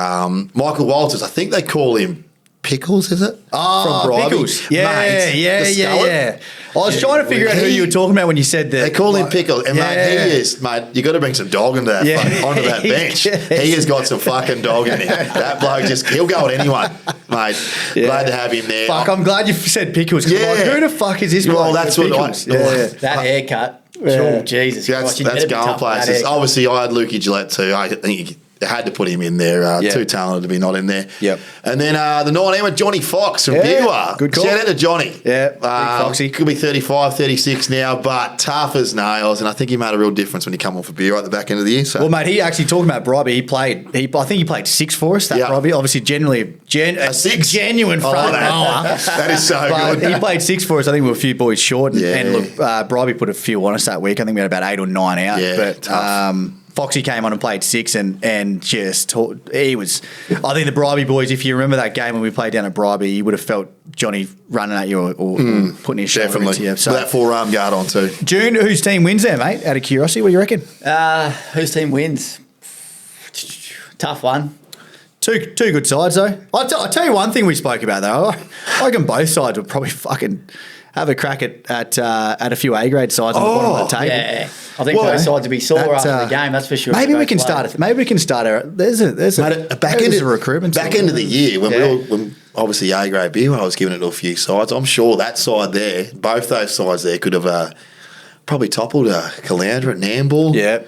Michael Walters, I think they call him Pickles, is it? Oh, From Bribey. Pickles. Mate, the scullet. Yeah. I was trying to figure out who you were talking about when you said that. They call him Pickle, and mate, he is, mate. You got to bring some dog into that, onto that bench. He has got some fucking dog in him. That bloke he'll go at anyone, mate. Glad to have him there. Fuck, I'm glad you said Pickles. Yeah. Like, who the fuck is this? Well, bloke? that's what Pickles. that haircut. Oh, Jesus. That's You better be going tough with that places. haircut. Obviously, I had Lukey Gillette too. I think they had to put him in there. Too talented to be not in there. Yep. And then the 19 with Johnny Fox from Biwa. Good call. Shout out to Johnny. Yeah, big Foxy. Could be 35, 36 now, but tough as nails. And I think he made a real difference when he come on for Biwa at the back end of the year. So. Well, mate, he actually talking about Bribey. I think he played 6 for us. That Bribey, obviously, generally a six? genuine front rower. That is so But good. he played 6 for us. I think we were a few boys short. Yeah. And look, Bribey put a few on us that week. I think we had about 8 or 9 out. Yeah, but tough. Foxy came on and played 6 and just he was. I think the Bribey boys, if you remember that game when we played down at Bribey, you would have felt Johnny running at you or putting his shoulder into Definitely. you. So With that forearm guard on too. June, whose team wins there, mate? Out of curiosity, what do you reckon? Whose team wins? Tough one. Two good sides though. I'll tell you one thing we spoke about though. I reckon both sides would probably fucking have a crack at a few A grade sides on the bottom of the table. Yeah. I think both sides would be sore after the game, that's for sure. Maybe we can start. There's a back end of recruitment. Back end of the year when obviously A grade beer, I was giving it to a few sides. I'm sure that side there, both those sides there, could have probably toppled Caloundra at Nambour. Yeah,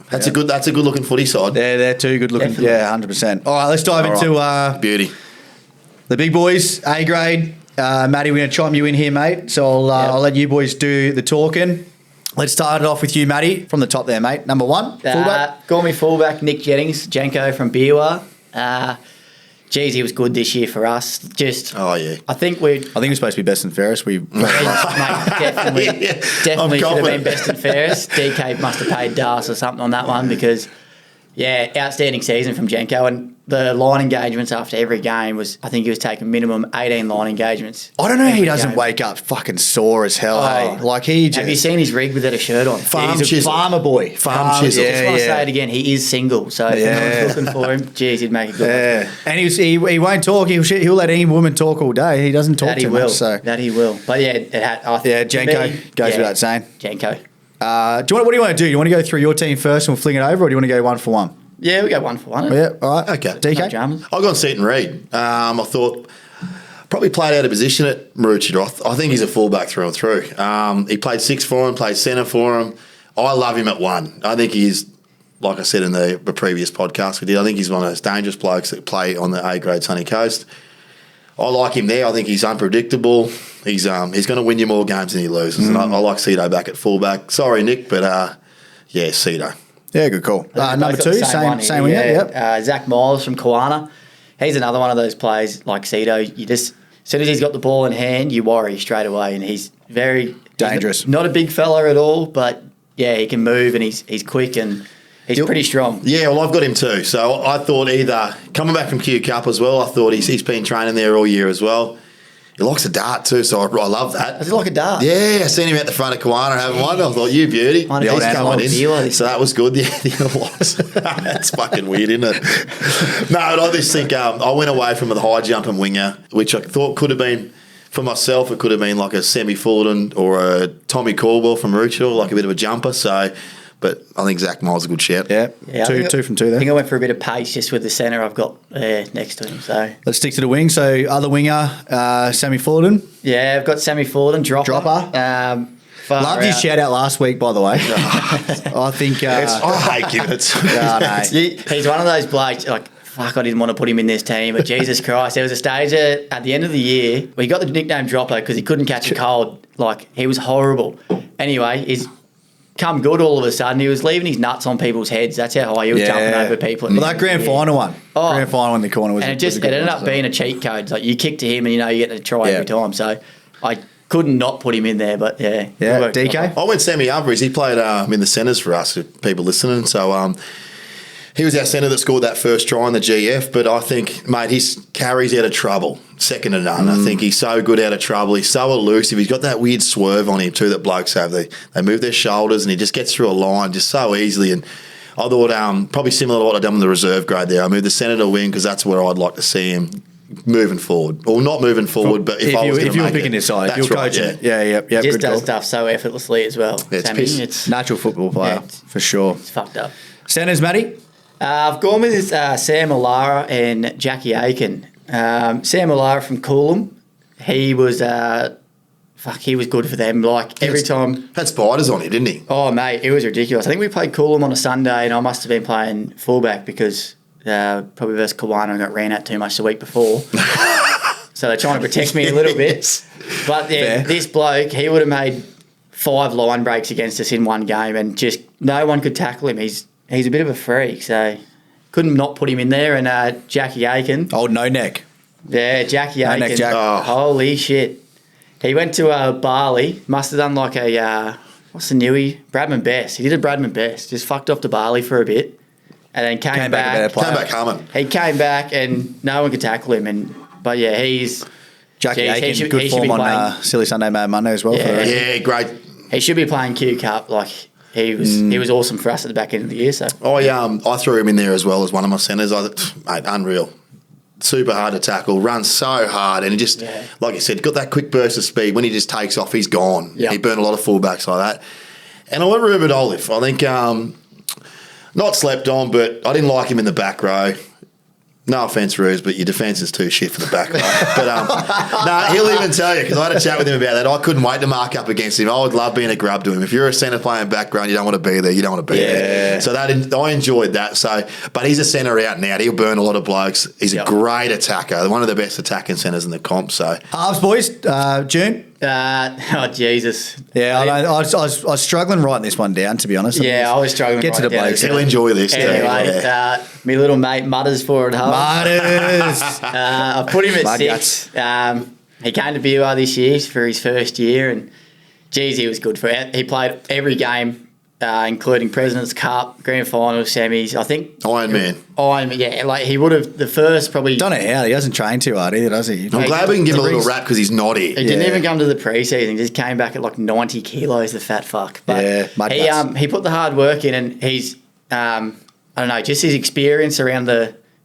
That's a good looking footy side. they're too good looking. Definitely. Yeah, 100%. All right, let's dive into Beauty. the big boys. A grade. Matty, we're going to chime you in here, mate. So I'll let you boys do the talking. Let's start it off with you, Matty, from the top there, mate. Number 1, fullback. Call me fullback, Nick Jennings, Janko from Biwa. Geez, he was good this year for us. Oh yeah. I think we're supposed to be best and fairest. definitely should have been best and fairest. DK must have paid Das or something on that one because Yeah, outstanding season from Jenko, and the line engagements after every game was, I think he was taking minimum 18 line engagements. I don't know. He every doesn't game. wake up fucking sore as hell. Hey? Like he just Have you seen his rig without a shirt on? Farm he's a chisel. farmer boy. Farm chisel. I just want to say it again. He is single, so if anyone's looking for him, geez, he'd make a good one. Yeah, and he won't talk. He'll let any woman talk all day. He doesn't talk That he too will. much. So That he will. But yeah, it had. Jenko goes without saying. Jenko. What do you want to do? You want to go through your team first and we'll fling it over, or do you want to go one for one? Yeah, we go one for one. Yeah, all right. Okay. No DK. dramas. I've gone Seton Reid. I thought probably played out of position at Maroochydore. I think he's a fullback through and through. He played 6 for him, played centre for him. I love him at 1. I think he's, like I said in the previous podcast we did, I think he's one of those dangerous blokes that play on the A-grade Sunny Coast. I like him there. I think he's unpredictable. He's going to win you more games than he loses. And I like Cedo back at fullback. Sorry, Nick, but yeah, Cedo. Yeah, good call. They've both Number got 2, the same one winger. here, Yep. Zach Miles from Kiwana. He's another one of those players like Cedo. You just, as soon as he's got the ball in hand, you worry straight away, and he's very Dangerous. Not a big fella at all, but yeah, he can move and he's quick and he's pretty strong. Yeah, well, I've got him too. So I thought either coming back from Q Cup as well. I thought he's been training there all year as well. He likes a dart too, so I love that. Is it like a dart? Yeah, I seen him at the front of Kiwana having one. I thought, you beauty. Mine He's is coming in. Kiwana. So that was good. Yeah, the likes. That's fucking weird, isn't it? No, I just think I went away from the high jumping winger, which I thought could have been, for myself, it could have been like a Semi Fullerton or a Tommy Caldwell from Maroochydore, like a bit of a jumper. So, but I think Zach Miles is a good shout. Yeah, Yeah, I two think from 2 I there. think I went for a bit of pace just with the centre I've got next to him. So Let's stick to the wing. So other winger, Sammy Fullerton. yeah, I've got Sammy Fullerton, dropper. Far Loved his out. shout out last week, by the way. I think. I hate giving it. He's one of those blokes, like, fuck, I didn't want to put him in this team, but Jesus Christ, there was a stage at the end of the year where he got the nickname Dropper because he couldn't catch a cold. Like, he was horrible. Anyway, he's come good all of a sudden. He was leaving his nuts on people's heads. That's how high he was jumping over people. Well, that grand final one. Oh. Grand final in the corner was. And it was a good ended one, up so. being a cheat code. It's like, you kick to him and you know you get to try Yeah. every time. So I couldn't not put him in there, but yeah. Yeah, it worked. DK? I went Sammy Humphries. He played in the centres for us, if people listening. So he was our centre that scored that first try in the GF. But I think, mate, his carries out of trouble, second to none. I think he's so good out of trouble. He's so elusive. He's got that weird swerve on him too that blokes have. They move their shoulders and he just gets through a line just so easily. And I thought probably similar to what I've done in the reserve grade there. I moved the centre to wing because that's where I'd like to see him moving forward. Or not moving forward, but if I was you were make picking it, this side, that's you're right, coaching yeah. it. Yeah. He just good does call. stuff so effortlessly as well. Yeah, it's Sammy, piss. it's Natural football player, Yeah. for sure. fucked up. Centres, Matty? I've gone with this, Sam O'Lara and Jackie Aiken. Sam O'Lara from Coolum. He was he was good for them. Like every time. Had spiders on him, didn't he? Oh mate, it was ridiculous. I think we played Coolum on a Sunday, and I must have been playing fullback because probably versus Kiwana and got ran at too much the week before. So they're trying to protect me a little bit. But yeah, Fair. this bloke, he would have made 5 line breaks against us in one game, and just no one could tackle him. He's a bit of a freak, so couldn't not put him in there. And Jackie Aiken, Old no neck. yeah, Jackie No neck Aiken, Jack. Oh. holy shit! He went to Bali, must have done like a what's the newie? Bradman Best. He did a Bradman Best, just fucked off to Bali for a bit, and then came back a better back. player. Came back humming. He came back, and no one could tackle him. But yeah, he's. Jackie Geez, he Aiken, should- good he should form be on playing. Silly Sunday Mad Monday as well. For Yeah. the Yeah, great. He should be playing Q Cup. Like he was awesome for us at the back end of the year. So I threw him in there as well as one of my centres. Mate, unreal. Super hard to tackle, runs so hard, and he just, like you said, got that quick burst of speed. When he just takes off, he's gone. Yeah. He burned a lot of fullbacks like that. And I went Ruben Olive. I think not slept on, but I didn't like him in the back row. No offence, Ruse, but your defence is too shit for the back row. But he'll even tell you, because I had a chat with him about that. I couldn't wait to mark up against him. I would love being a grub to him. If you're a centre playing back row and you don't want to be there, you don't want to be there. So I enjoyed that. So, but he's a centre out and out. He'll burn a lot of blokes. He's a great attacker, one of the best attacking centres in the comp. So Halves, boys. June? oh Jesus. Yeah, I was struggling writing this one down, to be honest. Yeah, I was struggling. Get to right the down blokes. to he'll it. enjoy this too. Anyway, Yeah. my little mate mutters for it home. Martyrs. I put him at Mud 6. He came to BUR this year for his first year, and geez, he was good for it. He played every game including President's Cup, Grand Final, semis. I think Iron Man. Yeah, like he would have the first probably. Don't know how. He doesn't train too hard either, does he? I'm glad we can give him a little rap because he's naughty. He didn't even come to the pre-season. He just came back at like 90 kilos, the fat fuck. But mud he nuts. he put the hard work in, and he's I don't know, just his experience around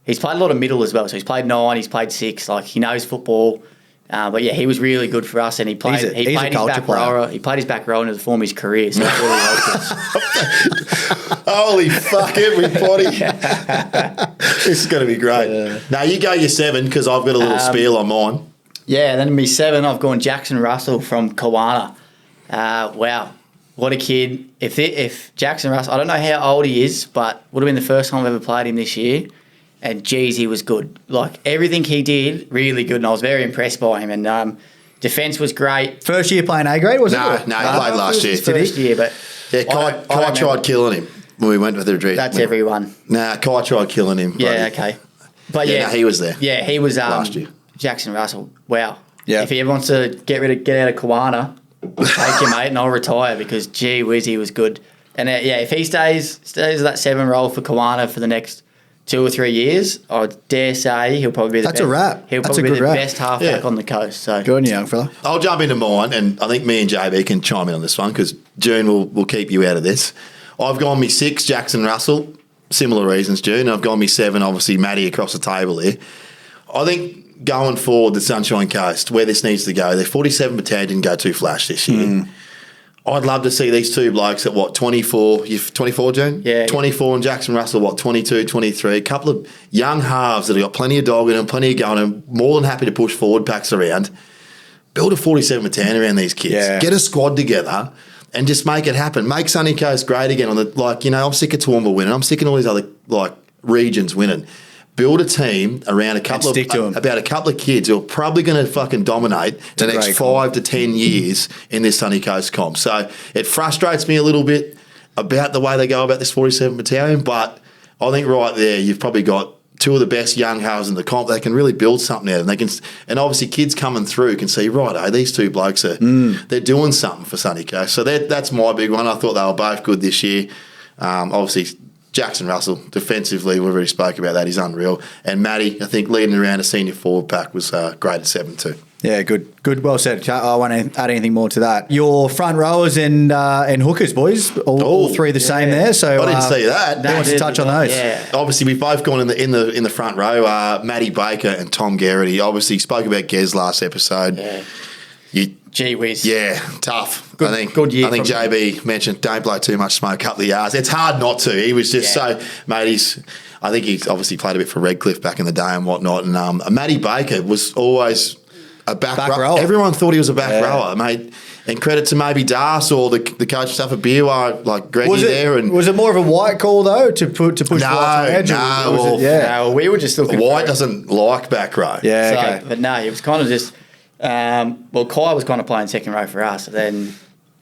he's played a lot of middle as well. So he's played 9, he's played 6. Like he knows football. But yeah, he was really good for us, and he played. He's He a played his culture back player. rower. He played his back row into the form of his career, so that really helped us. Holy fuck, everybody. This is going to be great. Now, you go your 7 because I've got a little spiel on mine. Yeah, then me 7, I've gone Jackson Russell from Kawana. Wow, what a kid! If Jackson Russell, I don't know how old he is, but would have been the first time I've ever played him this year. And geez, he was good. Like everything he did, really good. And I was very impressed by him. And defence was great. First year playing A grade, was it? No, he played last year. His first year, but Yeah, Kai tried killing him when we went with the dream. that's everyone. Nah, Kai tried killing him. Yeah, buddy. okay. But Yeah, no, he was there. Yeah, he was Last year. Jackson Russell. Wow. Yeah. If he ever wants to get out of Kawana, take him, mate, and I'll retire because gee whiz, he was good. And if he stays that 7 role for Kawana for the next 2 or 3 years, I dare say he'll probably be the That's best. a wrap. He'll That's a probably be good the wrap. best halfback Yeah. on the coast. So Good on you, young fella. I'll jump into mine, and I think me and JB can chime in on this one because June will keep you out of this. I've gone me 6, Jackson Russell. Similar reasons, June. I've gone me 7, obviously, Matty across the table here. I think going forward, the Sunshine Coast, where this needs to go, their 47 battalion didn't go too flash this year. I'd love to see these two blokes at, 24? You're 24, June? Yeah. 24 and Jackson Russell, 22, 23. A couple of young halves that have got plenty of dog in them, plenty of going, and more than happy to push forward packs around. Build a 47 battalion around these kids. Yeah. Get a squad together and just make it happen. Make Sunny Coast great again. I'm sick of Toowoomba winning. I'm sick of all these other regions winning. Build a team around stick to 'em. about a couple of kids who are probably going to fucking dominate the next great 5 to 10 years in this Sunny Coast comp. So it frustrates me a little bit about the way they go about this 47 battalion, but I think right there you've probably got 2 of the best young halves in the comp. They can really build something out, and obviously kids coming through can see right. These 2 blokes they're doing something for Sunny Coast. So that's my big one. I thought they were both good this year. Obviously. Jackson Russell, defensively, we already spoke about that. He's unreal. And Matty, I think, leading around a senior forward pack was great at 7 too. Yeah, good. Well said. I won't add anything more to that. Your front rowers and hookers, boys, all 3 the same there. So I didn't see that. Who wants to touch on those? Yeah. Obviously, we've both gone in the front row. Matty Baker and Tom Garrity. Obviously, spoke about Gez last episode. Yeah. Gee whiz. Yeah, tough. Good- I think good year I think from him. JB mentioned don't blow too much smoke, couple of yards. It's hard not to. He was just mate. I think he's obviously played a bit for Redcliffe back in the day and whatnot. And Matty Baker was always a back rower. rower. Everyone thought he was a back rower, mate. And credit to maybe Das or the coach stuff at BUR, like Greggy there. And was it more of a white call though to push White to the edge? no, Or was well, it, yeah, No, we were just looking White for doesn't like back row. yeah, So, okay. but no, it was kind of just. Kai was kind of playing second row for us. Then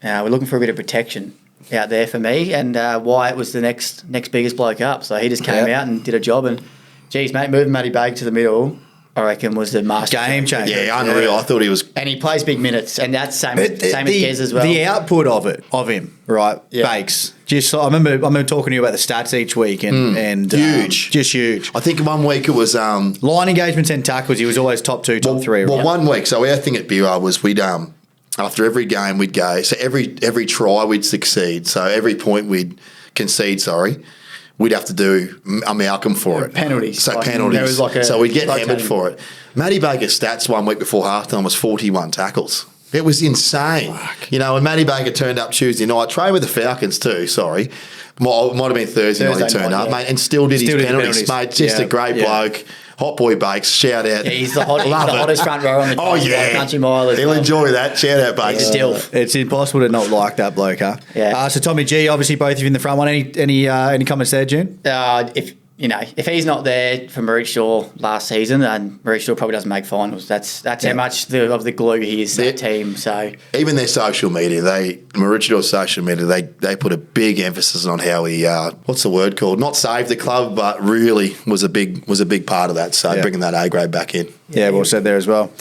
we're looking for a bit of protection out there for me, and Wyatt was the next biggest bloke up. So he just came Yeah. out and did a job. And geez, mate, moving Matty Baker to the middle, I reckon was the master Game changer. Yeah, unreal. I thought he was. And he plays big minutes, and that's same as Gez as well. The output of him, right? Yeah. Bakes. Just I remember talking to you about the stats each week, and Huge. just huge. I think 1 week it was. Line engagements and tackles, he was always top 2, top 3. Well, right? 1 week. So our thing at BUR was we'd after every game we'd go. So every try we'd succeed. So every point we'd concede. We'd have to do a Malcolm for it. Penalties. So Like, penalties. there was like a so we'd get rotating. hammered for it. Matty Baker's stats 1 week before halftime was 41 tackles. It was insane. And Matty Baker turned up Tuesday night. Trained with the Falcons too, sorry. Might have been Thursday night he Thursday turned night, up, yeah. mate, and still did Still his did penalties, penalties. mate. Just Yeah, a great yeah. bloke. Hot Boy Bakes, shout out. Yeah, he's the Love it. hottest front row on the Oh yeah, country mile. As He'll well. enjoy that. Shout out, Bakes. Still. It's impossible to not like that bloke, huh? Yeah. So Tommy G, obviously both of you in the front one. Any comments there, June? If he's not there for Maroochydore last season, then Maroochydore probably doesn't make finals. That's how much of the glue he is to that team. So Even their social media, Maroochydore social media, they put a big emphasis on how he, what's the word called? Not saved the club, but really was a big part of that. So Yeah. bringing that A grade back in. Yeah, well said there as well.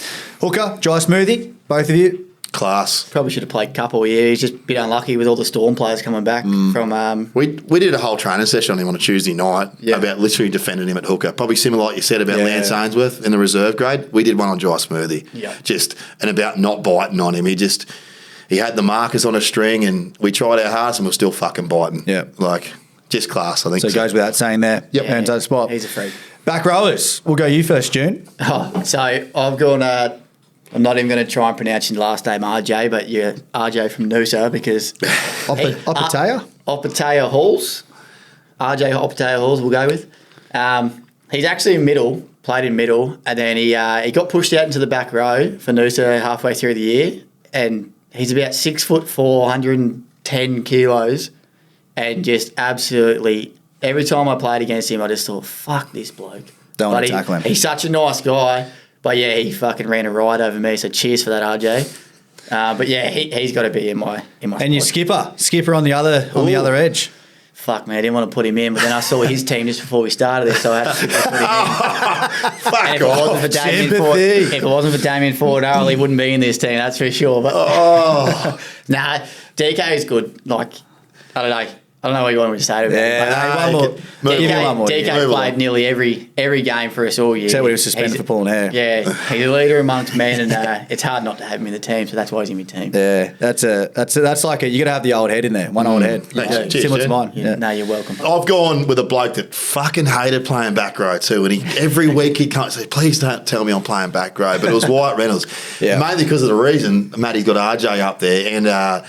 Hooker, Jai Smoothie, both of you. Class. Probably should have played couple. Yeah, he's just a bit unlucky with all the Storm players coming back from. We did a whole training session on him on a Tuesday night about literally defending him at hooker. Probably similar like you said about Lance Ainsworth in the reserve grade. We did one on Jai Smoothie. Yeah. And about not biting on him. He had the markers on a string and we tried our hardest and we're still fucking biting. Yeah. Like, just class, I think. So it goes without saying there. Yep. Hands on the spot. He's a freak. Back rowers. We'll go you first, June. Oh, so I've gone. I'm not even going to try and pronounce your last name, RJ, but you're RJ from Noosa because Opatea? Opatea Halls. RJ Opatea Halls, we'll go with. He's actually in middle, played in middle, and then he got pushed out into the back row for Noosa halfway through the year, and he's about 6'4", 110 kilos, and just absolutely every time I played against him, I just thought, fuck this bloke. Don't want to tackle him. He's such a nice guy. But yeah, he fucking ran a ride over me. So cheers for that, RJ. But yeah, he's got to be in my. And your skipper on the other edge. Fuck man, I didn't want to put him in, but then I saw his team just before we started this, so I had to put him in. Fuck And if it wasn't for Damien Ford, he wouldn't be in this team. That's for sure. But nah, DK is good. Like I don't know what you want me to say to him. Yeah, one more. Give me one more. DK played nearly every game for us all year. Except when he was suspended for pulling hair. Yeah, he's a leader amongst men, and it's hard not to have him in the team. So that's why he's in my team. Yeah, that's like you got to have the old head in there. One old head. Thanks. Similar Cheers, to mine. Yeah. No, you're welcome. I've gone with a bloke that fucking hated playing back row too, and every week he'd come and say, "Please don't tell me I'm playing back row." But it was Wyatt Reynolds, mainly because of the reason Matty's got RJ up there and a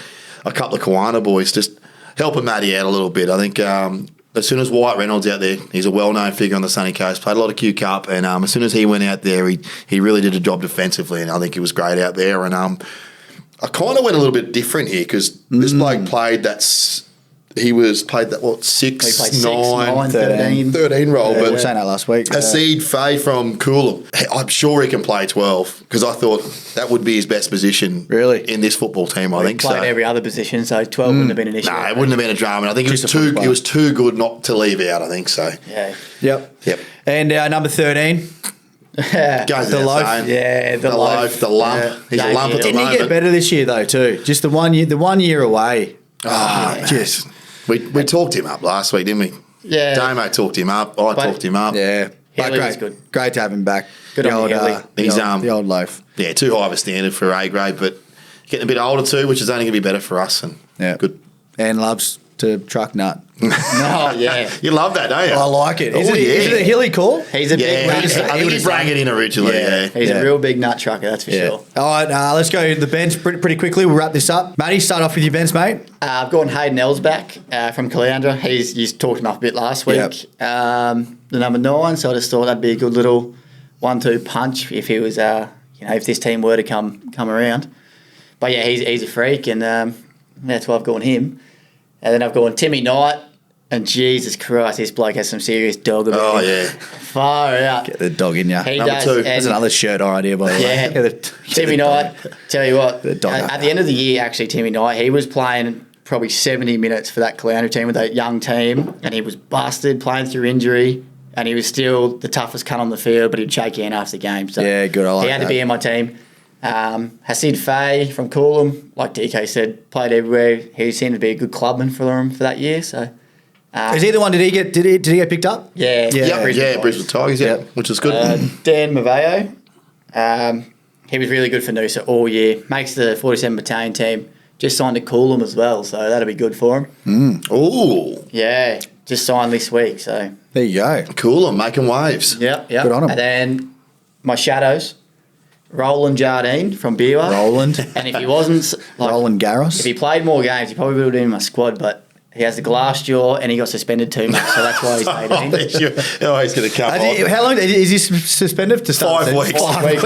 couple of Kiwana boys just helping Matty out a little bit. I think as soon as Wyatt Reynolds out there, he's a well-known figure on the Sunny Coast, played a lot of Q Cup, and as soon as he went out there, he really did a job defensively, and I think he was great out there. And I kind of went a little bit different here because this bloke played that 6, 9, 13 role. We were But saying that last week. Asid Faye from Coolum, I'm sure he can play 12 because I thought that would be his best position Really? in this football team, I think. Played every other position, so 12 wouldn't have been an issue. No, it wouldn't have been a drama. And I think Just a it football. was too good not to leave out, I think so. Yeah. Yep. And number 13. Goes The without loaf. saying. Yeah, The loaf, the lump. Yeah. He's a lump at the Didn't he moment. get better this year though too? Just the 1 year away. Just we talked him up last week, didn't we? Yeah. Damo talked him up. I talked him up. Yeah. But Hilly was good. Great to have him back. Good on you, Hilly. He's, the old loaf. Yeah, too high of a standard for A grade, but getting a bit older too, which is only going to be better for us. And Yeah. good. And loves to truck nut. No, yeah. You love that, don't you? I like it. Is Oh, it yeah. a hilly call? He's a big Yeah, nut. I think he brought it in originally. Yeah. He's a real big nut trucker, that's for sure. All right, let's go to the bench pretty quickly. We'll wrap this up. Matty, start off with your bench, mate. I've gone Hayden Elsback from Caloundra. You talked him up a bit last week. Yep. The number 9, so I just thought that'd be a good little 1-2 punch if he was, if this team were to come around. But yeah, he's a freak, and that's why I've gone him. And then I've gone Timmy Knight, and Jesus Christ, this bloke has some serious dog about Oh, him. yeah. Far out. Get the dog in ya. He Number does. 2. and- That's another shirt idea, by the way. Yeah. Get Timmy the dog. Knight, tell you what, The dog at the end of the year, actually, Timmy Knight, he was playing probably 70 minutes for that Caloundra team with that young team, and he was busted, playing through injury, and he was still the toughest cunt on the field, but he'd shake your hand after the game. So Yeah, good, I like he had that. to be in my team. Hasid Faye from Coolum, like DK said, played everywhere. He seemed to be a good clubman for them for that year. So Is he the one? Did he get picked up? yeah, Brisbane Tigers, Yep. which is good. Dan Maveo, he was really good for Noosa all year. Makes the 47 Battalion team. Just signed to Coolum as well, so that'll be good for him. Ooh, Yeah, just signed this week, so There you go. cool. I'm making waves. yeah. Good on him. And then my shadows, Roland Jardine from Beerwah. Roland. And if he wasn't Roland Garros. if he played more games, he probably would have been in my squad. But he has the glass jaw, and he got suspended too much, so that's why he's made it. He's going to come How long is he suspended to start? 5 weeks. 5 weeks.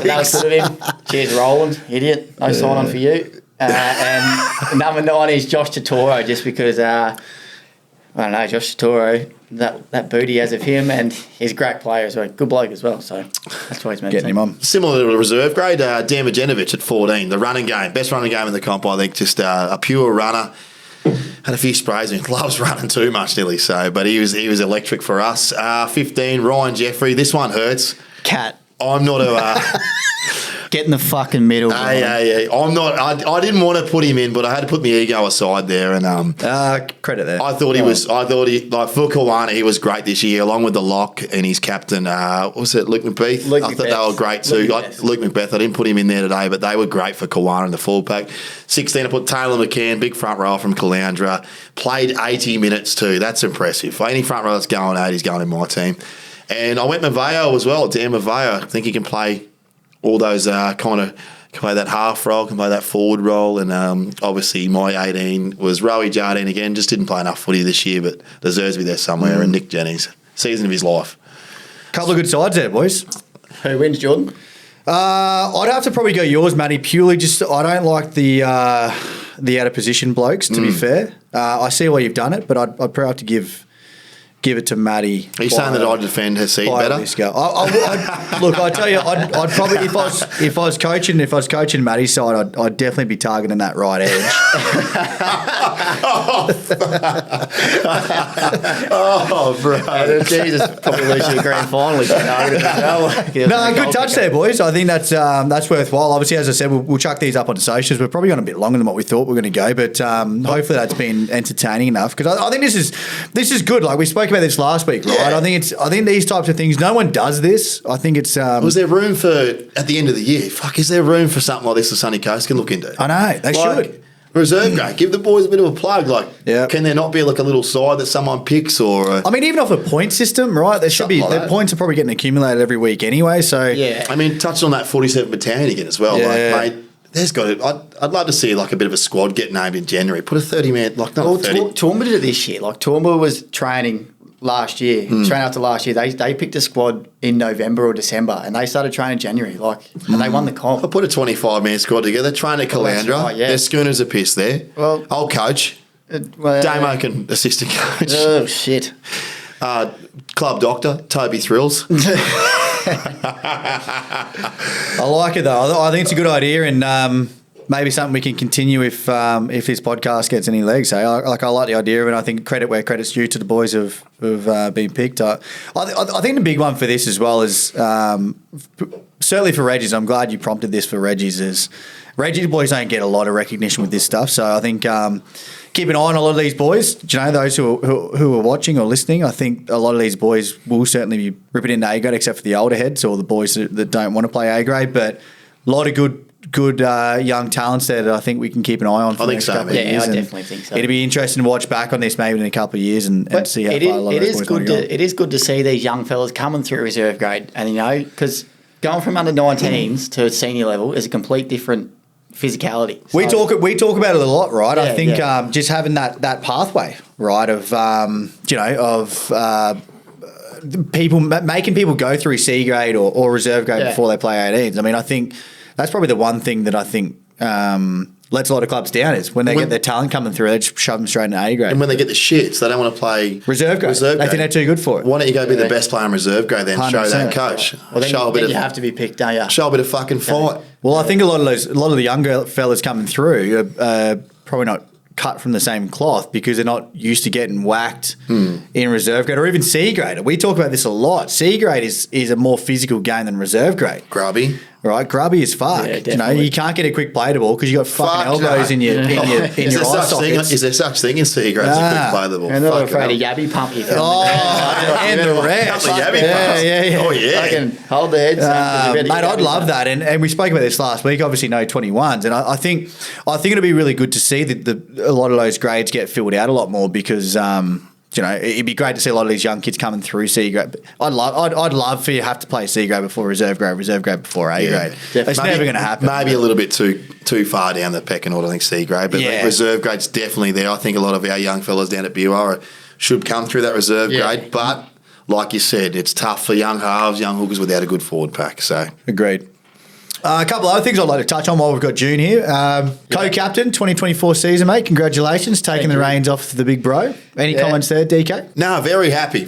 That was good of him. Cheers, Roland. Idiot. No sign on for you. And number 9 is Josh Totoro, just because, I don't know, Josh Totoro, that boot he has of him, and he's a great player as well. Good bloke as well, so that's why he's made Getting him on. Similar to the reserve grade, Dan Vujanovic at 14. The running game, best running game in the comp, I think. Just a pure runner. Had a few sprays and loves running too much, Dilly. So, but he was electric for us. 15, Ryan Jeffrey. This one hurts. Cat. I'm not a Get in the fucking middle. Hey, I'm not. I didn't want to put him in, but I had to put my ego aside there, and Credit there. I thought he was. I thought he like for Kawana, he was great this year, along with the lock and his captain. What was it, Luke McBeath? Luke I thought Macbeth. they were great too. Luke Macbeth. I didn't put him in there today, but they were great for Kawana in the full pack. 16, I put Taylor McCann, big front row from Caloundra. Played 80 minutes too. That's impressive. For any front row that's going 8, he's going in my team. And I went Maveo as well. Dan Maveo. I think he can play all those kind of. Can play that half role, can play that forward role, and obviously my 18 was Rowie Jardine again. Just didn't play enough footy this year, but deserves to be there somewhere. And Nick Jennings, season of his life. Couple of good sides there, boys. Who wins, Jordan? I'd have to probably go yours, Matty. Purely just I don't like the out of position blokes. To be fair, I see why you've done it, but I'd probably have to give it to Maddie. Are you saying that I'd defend her seat better? Look, I tell you, I'd probably if I was coaching Maddie's side, I'd definitely be targeting that right edge. Oh, bro. Jesus, probably losing the grand final. No, good touch there, boys. I think that's worthwhile. Obviously, as I said, we'll chuck these up on socials. We're probably going a bit longer than what we thought we were going to go, but hopefully that's been entertaining enough because I think this is good. Like we spoke about this last week, right? Yeah. I think these types of things. No one does this. I think it's. Was there room for at the end of the year? Is there room for something like this the Sunny Coast can look into? I know they should. Reserve grade. Give the boys a bit of a plug. Yeah. Can there not be like a little side that someone picks or? I mean, even off a point system, right? There should be. Something like The that. points are probably getting accumulated every week anyway. So Yeah. I mean, touch on that 47 battalion again as well. Yeah. Like, mate, there's got to. I'd love to see like a bit of a squad get named in January. Put a 30-man, like not Well, a 30. Toowoomba did it this year. Like Toowoomba was training last year, training after last year. They picked a squad in November or December, and they started training in January. And they won the I comp. put a 25-man squad together. Train at Well, that's Caloundra. right, yeah. Their schooners are pissed there. Well- I'll coach. Well, Damo can assistant coach. Oh shit! Club doctor Toby Thrills. I like it though. I think it's a good idea, and maybe something we can continue if this podcast gets any legs. Hey, I like the idea of it. I think credit where credit's due to the boys who've been picked. I think the big one for this as well is certainly for Reggie's. I'm glad you prompted this for Reggie's. Is Reggie's boys don't get a lot of recognition with this stuff, so I think. Keep an eye on a lot of these boys. Do you know, those who are watching or listening, I think a lot of these boys will certainly be ripping into A grade, except for the older heads or the boys that don't want to play A grade. But a lot of good young talents there that I think we can keep an eye on for I the think next so, couple man. of Yeah, years. I And definitely think so. It'll be interesting to watch back on this maybe in a couple of years and see how it far a lot of is those boys good want to go. it is good to see these young fellas coming through reserve grade, and because going from under 19s to senior level is a complete different physicality. We So- talk about it a lot, right? I Yeah, think yeah. just having that pathway, right, of people making people go through C grade or reserve grade Yeah. before they play 18s. I mean, I think that's probably the one thing that I think lets a lot of clubs down is when they get their talent coming through, they just shove them straight into A grade. And when they get the shits, they don't want to play Reserve grade. They think they're too good for it. Why don't you go be the best player in reserve grade then? Show 100%. that coach. Well, then, show a bit then of you have to be picked, don't you? show a bit of fucking fight. Well, I think a lot of the younger fellas coming through are probably not cut from the same cloth because they're not used to getting whacked in reserve grade or even C grade. We talk about this a lot. C grade is a more physical game than reserve grade. Grubby. Right, grubby as fuck. Yeah, you know, definitely. you can't get a quick play the ball because you got fucking Fuck elbows no. in your Is eye there sockets. is there such thing in C grade as a quick play the ball? And they're not Fucking afraid hell. of Yabby pump you. Oh, and the rest. Couple of yabby Yeah, pumps. yeah. Oh yeah. Fucking hold the heads. Mate, I'd love that, and we spoke about this last week. Obviously, no 21s, and I think it'd be really good to see that a lot of those grades get filled out a lot more because it'd be great to see a lot of these young kids coming through C grade. I'd love for you to have to play C grade before reserve grade before A grade. It's never going to happen. Maybe a little bit too far down the pecking order, I think, C grade. But Yeah. reserve grade's definitely there. I think a lot of our young fellas down at BUR should come through that reserve Yeah. grade. But like you said, it's tough for young halves, young hookers without a good forward pack. So Agreed. A couple of other things I'd like to touch on while we've got June here. Co-captain 2024 season, mate. Congratulations, taking the reins off the big bro. Any comments there, DK? no, very happy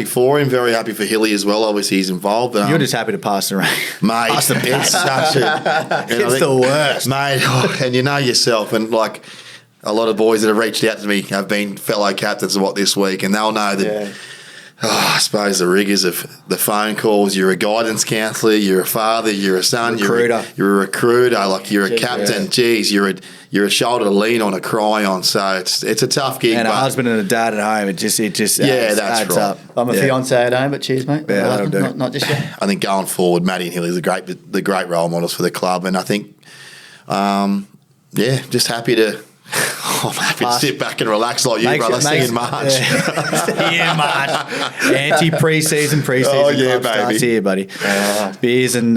for him. Very happy for Hilly as well. Obviously, he's involved. But, You're just happy to pass the reins. mate, Pass the it's such a It's the worst. mate. And you know yourself, and like a lot of boys that have reached out to me have been fellow captains of what this week, and they'll know that I suppose the rigours of the phone calls. You're a guidance counsellor. You're a father. You're a son. Recruiter. You're a recruiter. Like you're a Jeez, captain. yeah. Geez, you're a shoulder to lean on, a cry on. So it's a tough gig. And a but husband and a dad at home. It just Yeah, that's adds right. up. I'm a Yeah. fiance at home, but cheers, mate. Yeah, that'll do. Not just yet. I think going forward, Matty and Hilly are the great role models for the club, and I think, just happy to. I'm happy to sit back and relax like you, brother. See you in March. See you in March. Anti-preseason Oh, yeah, club starts baby. here, buddy. Beers and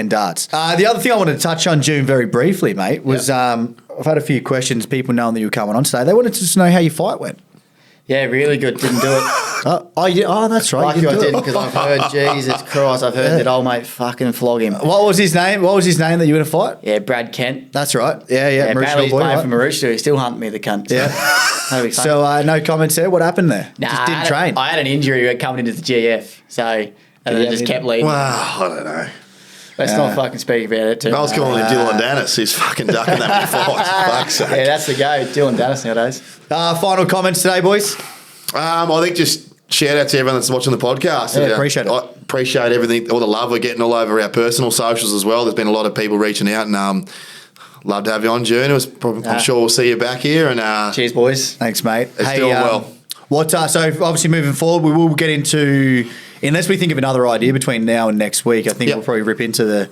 darts. The other thing I wanted to touch on, June, very briefly, mate, was I've had a few questions. People knowing that you were coming on today, they wanted to just know how your fight went. Yeah, really good. Didn't do it. That's right. Lucky you I do it. didn't because I've heard, Jesus Christ, I've heard that old mate fucking flog him. What was his name? What was his name that you were going to fight? Yeah, Brad Kent. That's right. Yeah. Apparently he's boy, playing right? for Maroochydore. He's still hunting me, the cunt. Yeah. That'll be fun. So no comments there. What happened there? Nah, Just didn't train. I had an injury coming into the GF, so and then you it just have kept leading. Wow, I don't know. Let's not fucking speak about it too. I was much. calling him Dylan Dennis. He's fucking ducking that many fights. Fuck's sake. Yeah, that's the go. Dylan Dennis nowadays. Final comments today, boys. I think just shout out to everyone that's watching the podcast. Yeah, appreciate it. I appreciate everything, all the love we're getting all over our personal socials as well. There's been a lot of people reaching out, and love to have you on, June. I'm sure we'll see you back here. And Cheers, boys. Thanks, mate. It's doing well. So obviously moving forward, we will get into, unless we think of another idea between now and next week, I think Yep. we'll probably rip into the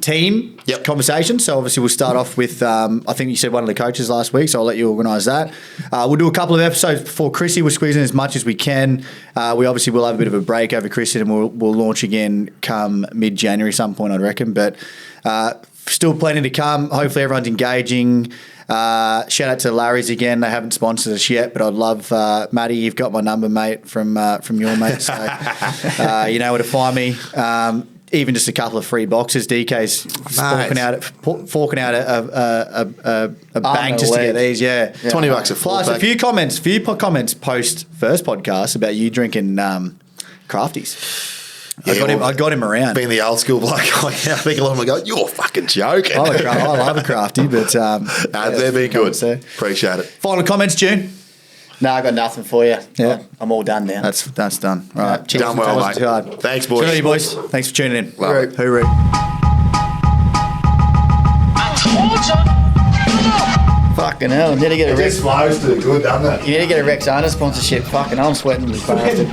team Yep. conversation. So obviously we'll start off with, I think you said one of the coaches last week, so I'll let you organise that. We'll do a couple of episodes before Chrissy. We'll squeeze in as much as we can. We obviously will have a bit of a break over Chrissy, and we'll launch again come mid-January some point, I'd reckon. But still plenty to come. Hopefully everyone's engaging. Shout out to Larry's again. They haven't sponsored us yet, but I'd love Matty. You've got my number, mate, from your mate. So you know where to find me. Even just a couple of free boxes. DK's forking out a bank just to get these. Yeah, $20 a full Plus pack. a few comments post first podcast about you drinking crafties. I got him around. being the old school bloke, I think a lot of them go, "You're fucking joking." I love a crafty, but They've been good. comments there. Appreciate it. Final comments, June. No, I got nothing for you. Yeah. I'm all done now. That's done. All right. cheers. Done well, Wasn't mate. too hard. Thanks, boys. Cheerio, boys. Thanks for tuning in. Love it. Hooroo. Fucking hell. I need to get a Rex. flows too good, doesn't it? You need to get a Rexona sponsorship. Fucking hell, I'm sweating this bastard.